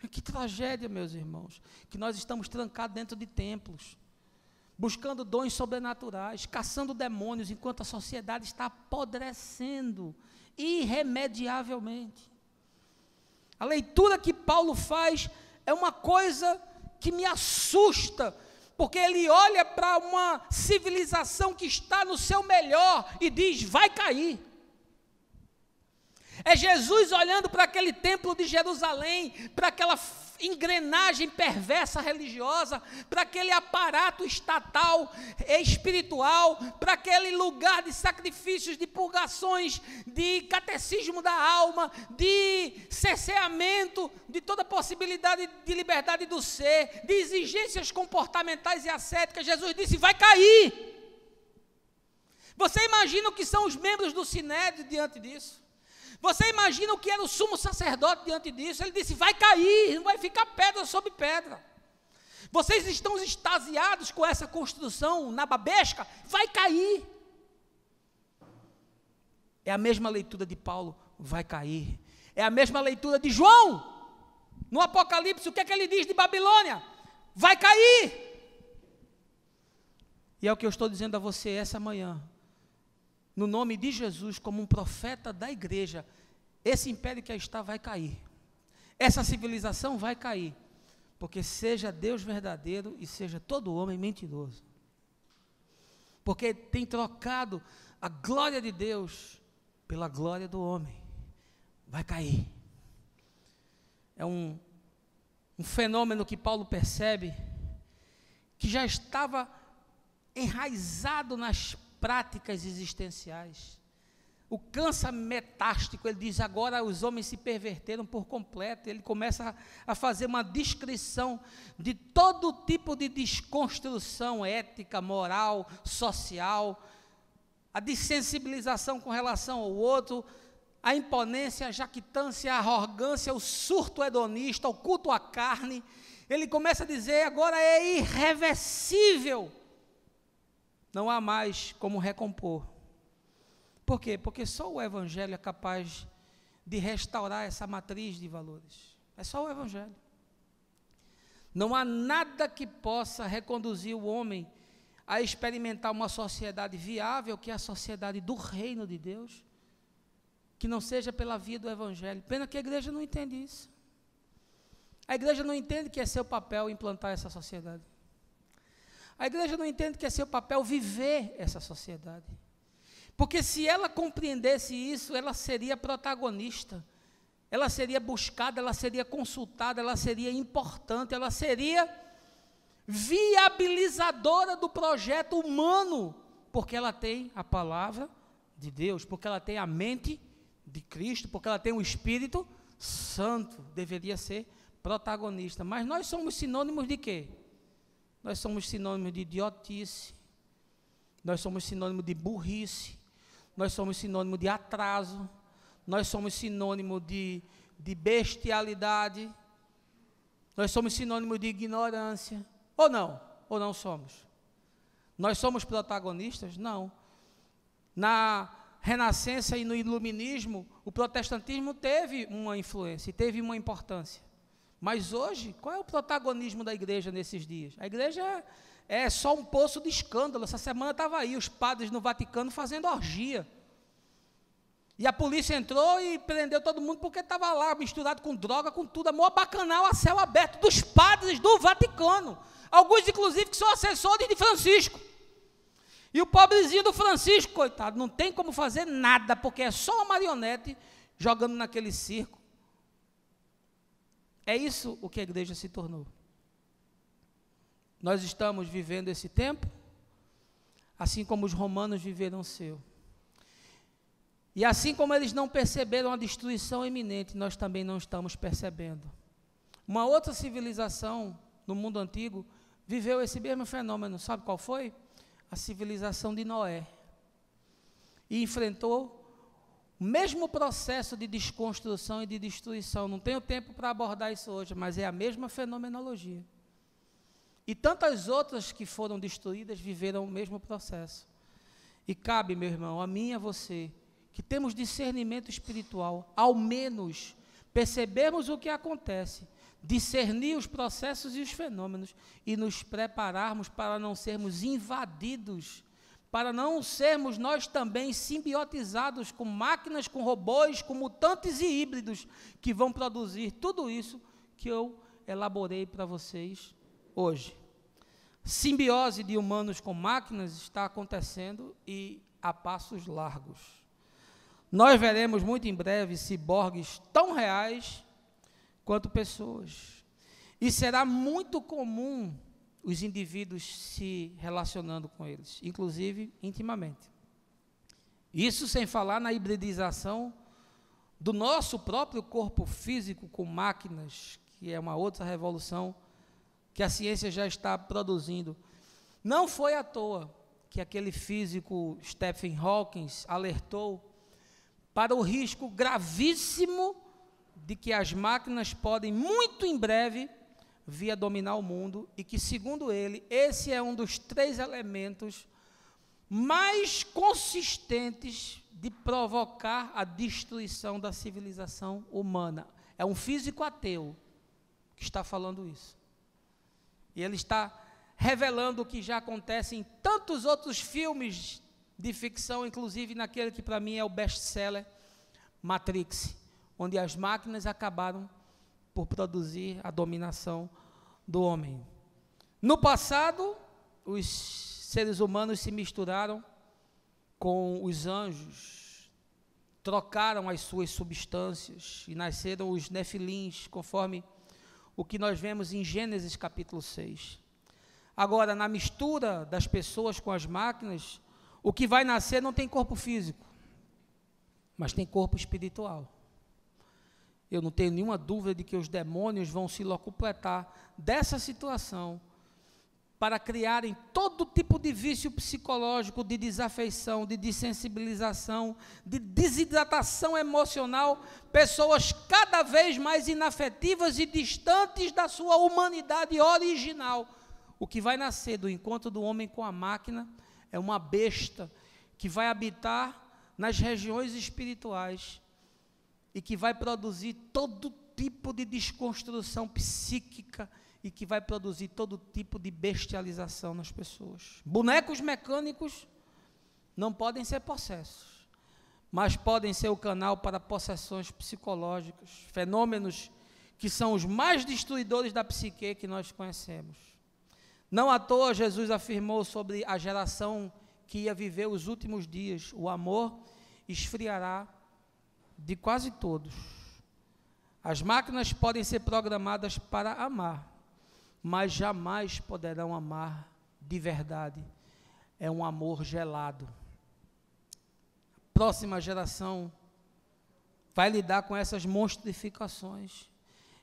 Que tragédia, meus irmãos, que nós estamos trancados dentro de templos, buscando dons sobrenaturais, caçando demônios, enquanto a sociedade está apodrecendo irremediavelmente. A leitura que Paulo faz é uma coisa que me assusta, porque ele olha para uma civilização que está no seu melhor e diz, vai cair. É Jesus olhando para aquele templo de Jerusalém, para aquela engrenagem perversa religiosa, para aquele aparato estatal espiritual, para aquele lugar de sacrifícios, de purgações, de catecismo da alma, de cerceamento de toda possibilidade de liberdade do ser, de exigências comportamentais e ascéticas. Jesus disse, vai cair. Você imagina o que são os membros do Sinédrio diante disso? Você imagina o que era o sumo sacerdote diante disso? Ele disse, vai cair, não vai ficar pedra sobre pedra. Vocês estão extasiados com essa construção nababesca? Vai cair. É a mesma leitura de Paulo, vai cair. É a mesma leitura de João. No Apocalipse, o que é que ele diz de Babilônia? Vai cair. E é o que eu estou dizendo a você essa manhã. No nome de Jesus, como um profeta da igreja, esse império que aí está vai cair. Essa civilização vai cair. Porque seja Deus verdadeiro e seja todo homem mentiroso. Porque tem trocado a glória de Deus pela glória do homem. Vai cair. É um fenômeno que Paulo percebe, que já estava enraizado nas práticas existenciais. O câncer metástico, ele diz, agora os homens se perverteram por completo. Ele começa a fazer uma descrição de todo tipo de desconstrução ética, moral, social, a dessensibilização com relação ao outro, a imponência, a jactância, a arrogância, o surto hedonista, o culto à carne. Ele começa a dizer, agora é irreversível. Não há mais como recompor. Por quê? Porque só o Evangelho é capaz de restaurar essa matriz de valores. É só o Evangelho. Não há nada que possa reconduzir o homem a experimentar uma sociedade viável, que é a sociedade do reino de Deus, que não seja pela via do Evangelho. Pena que a igreja não entende isso. A igreja não entende que é seu papel implantar essa sociedade. A igreja não entende que é seu papel viver essa sociedade. Porque se ela compreendesse isso, ela seria protagonista, ela seria buscada, ela seria consultada, ela seria importante, ela seria viabilizadora do projeto humano, porque ela tem a palavra de Deus, porque ela tem a mente de Cristo, porque ela tem o Espírito Santo, deveria ser protagonista. Mas nós somos sinônimos de quê? Nós somos sinônimos de idiotice, nós somos sinônimos de burrice, nós somos sinônimo de atraso, nós somos sinônimo de bestialidade, nós somos sinônimo de ignorância, ou não somos? Nós somos protagonistas? Não. Na Renascença e no Iluminismo, o protestantismo teve uma influência, teve uma importância, mas hoje, qual é o protagonismo da igreja nesses dias? A igreja é só um poço de escândalo. Essa semana estava aí os padres no Vaticano fazendo orgia. E a polícia entrou e prendeu todo mundo porque estava lá misturado com droga, com tudo. A maior bacanal a céu aberto dos padres do Vaticano. Alguns, inclusive, que são assessores de Francisco. E o pobrezinho do Francisco, coitado, não tem como fazer nada, porque é só uma marionete jogando naquele circo. É isso o que a igreja se tornou. Nós estamos vivendo esse tempo, assim como os romanos viveram o seu. E assim como eles não perceberam a destruição iminente, nós também não estamos percebendo. Uma outra civilização no mundo antigo viveu esse mesmo fenômeno. Sabe qual foi? A civilização de Noé. E enfrentou o mesmo processo de desconstrução e de destruição. Não tenho tempo para abordar isso hoje, mas é a mesma fenomenologia. E tantas outras que foram destruídas viveram o mesmo processo. E cabe, meu irmão, a mim e a você, que temos discernimento espiritual, ao menos percebermos o que acontece, discernir os processos e os fenômenos e nos prepararmos para não sermos invadidos, para não sermos nós também simbiotizados com máquinas, com robôs, com mutantes e híbridos que vão produzir tudo isso que eu elaborei para vocês hoje. Simbiose de humanos com máquinas está acontecendo e a passos largos. Nós veremos muito em breve ciborgues tão reais quanto pessoas. E será muito comum os indivíduos se relacionando com eles, inclusive intimamente. Isso sem falar na hibridização do nosso próprio corpo físico com máquinas, que é uma outra revolução que a ciência já está produzindo. Não foi à toa que aquele físico Stephen Hawking alertou para o risco gravíssimo de que as máquinas podem, muito em breve, vir a dominar o mundo, e que, segundo ele, esse é um dos 3 elementos mais consistentes de provocar a destruição da civilização humana. É um físico ateu que está falando isso. E ele está revelando o que já acontece em tantos outros filmes de ficção, inclusive naquele que para mim é o best-seller, Matrix, onde as máquinas acabaram por produzir a dominação do homem. No passado, os seres humanos se misturaram com os anjos, trocaram as suas substâncias e nasceram os nefilins, conforme o que nós vemos em Gênesis capítulo 6. Agora, na mistura das pessoas com as máquinas, o que vai nascer não tem corpo físico, mas tem corpo espiritual. Eu não tenho nenhuma dúvida de que os demônios vão se locupletar dessa situação para criarem todo tipo de vício psicológico, de desafeição, de dessensibilização, de desidratação emocional, pessoas cada vez mais inafetivas e distantes da sua humanidade original. O que vai nascer do encontro do homem com a máquina é uma besta que vai habitar nas regiões espirituais e que vai produzir todo tipo de desconstrução psíquica e que vai produzir todo tipo de bestialização nas pessoas. Bonecos mecânicos não podem ser possessos, mas podem ser o canal para possessões psicológicas, fenômenos que são os mais destruidores da psique que nós conhecemos. Não à toa Jesus afirmou sobre a geração que ia viver os últimos dias: o amor esfriará de quase todos. As máquinas podem ser programadas para amar, mas jamais poderão amar de verdade. É um amor gelado. A próxima geração vai lidar com essas monstrificações.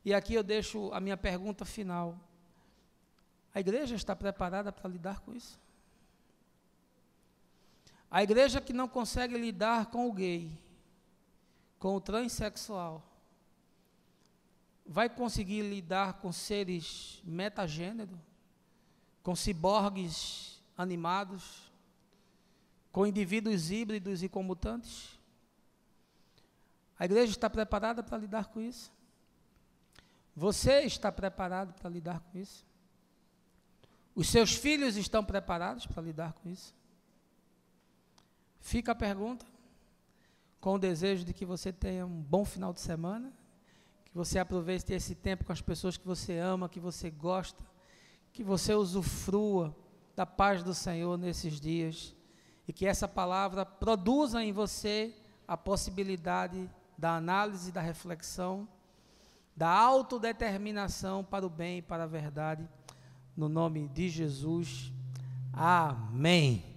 E aqui eu deixo a minha pergunta final. A igreja está preparada para lidar com isso? A igreja que não consegue lidar com o gay, com o transexual, vai conseguir lidar com seres metagênero, com ciborgues animados, com indivíduos híbridos e comutantes? A igreja está preparada para lidar com isso? Você está preparado para lidar com isso? Os seus filhos estão preparados para lidar com isso? Fica a pergunta, com o desejo de que você tenha um bom final de semana, que você aproveite esse tempo com as pessoas que você ama, que você gosta, que você usufrua da paz do Senhor nesses dias, e que essa palavra produza em você a possibilidade da análise, da reflexão, da autodeterminação para o bem e para a verdade, no nome de Jesus. Amém.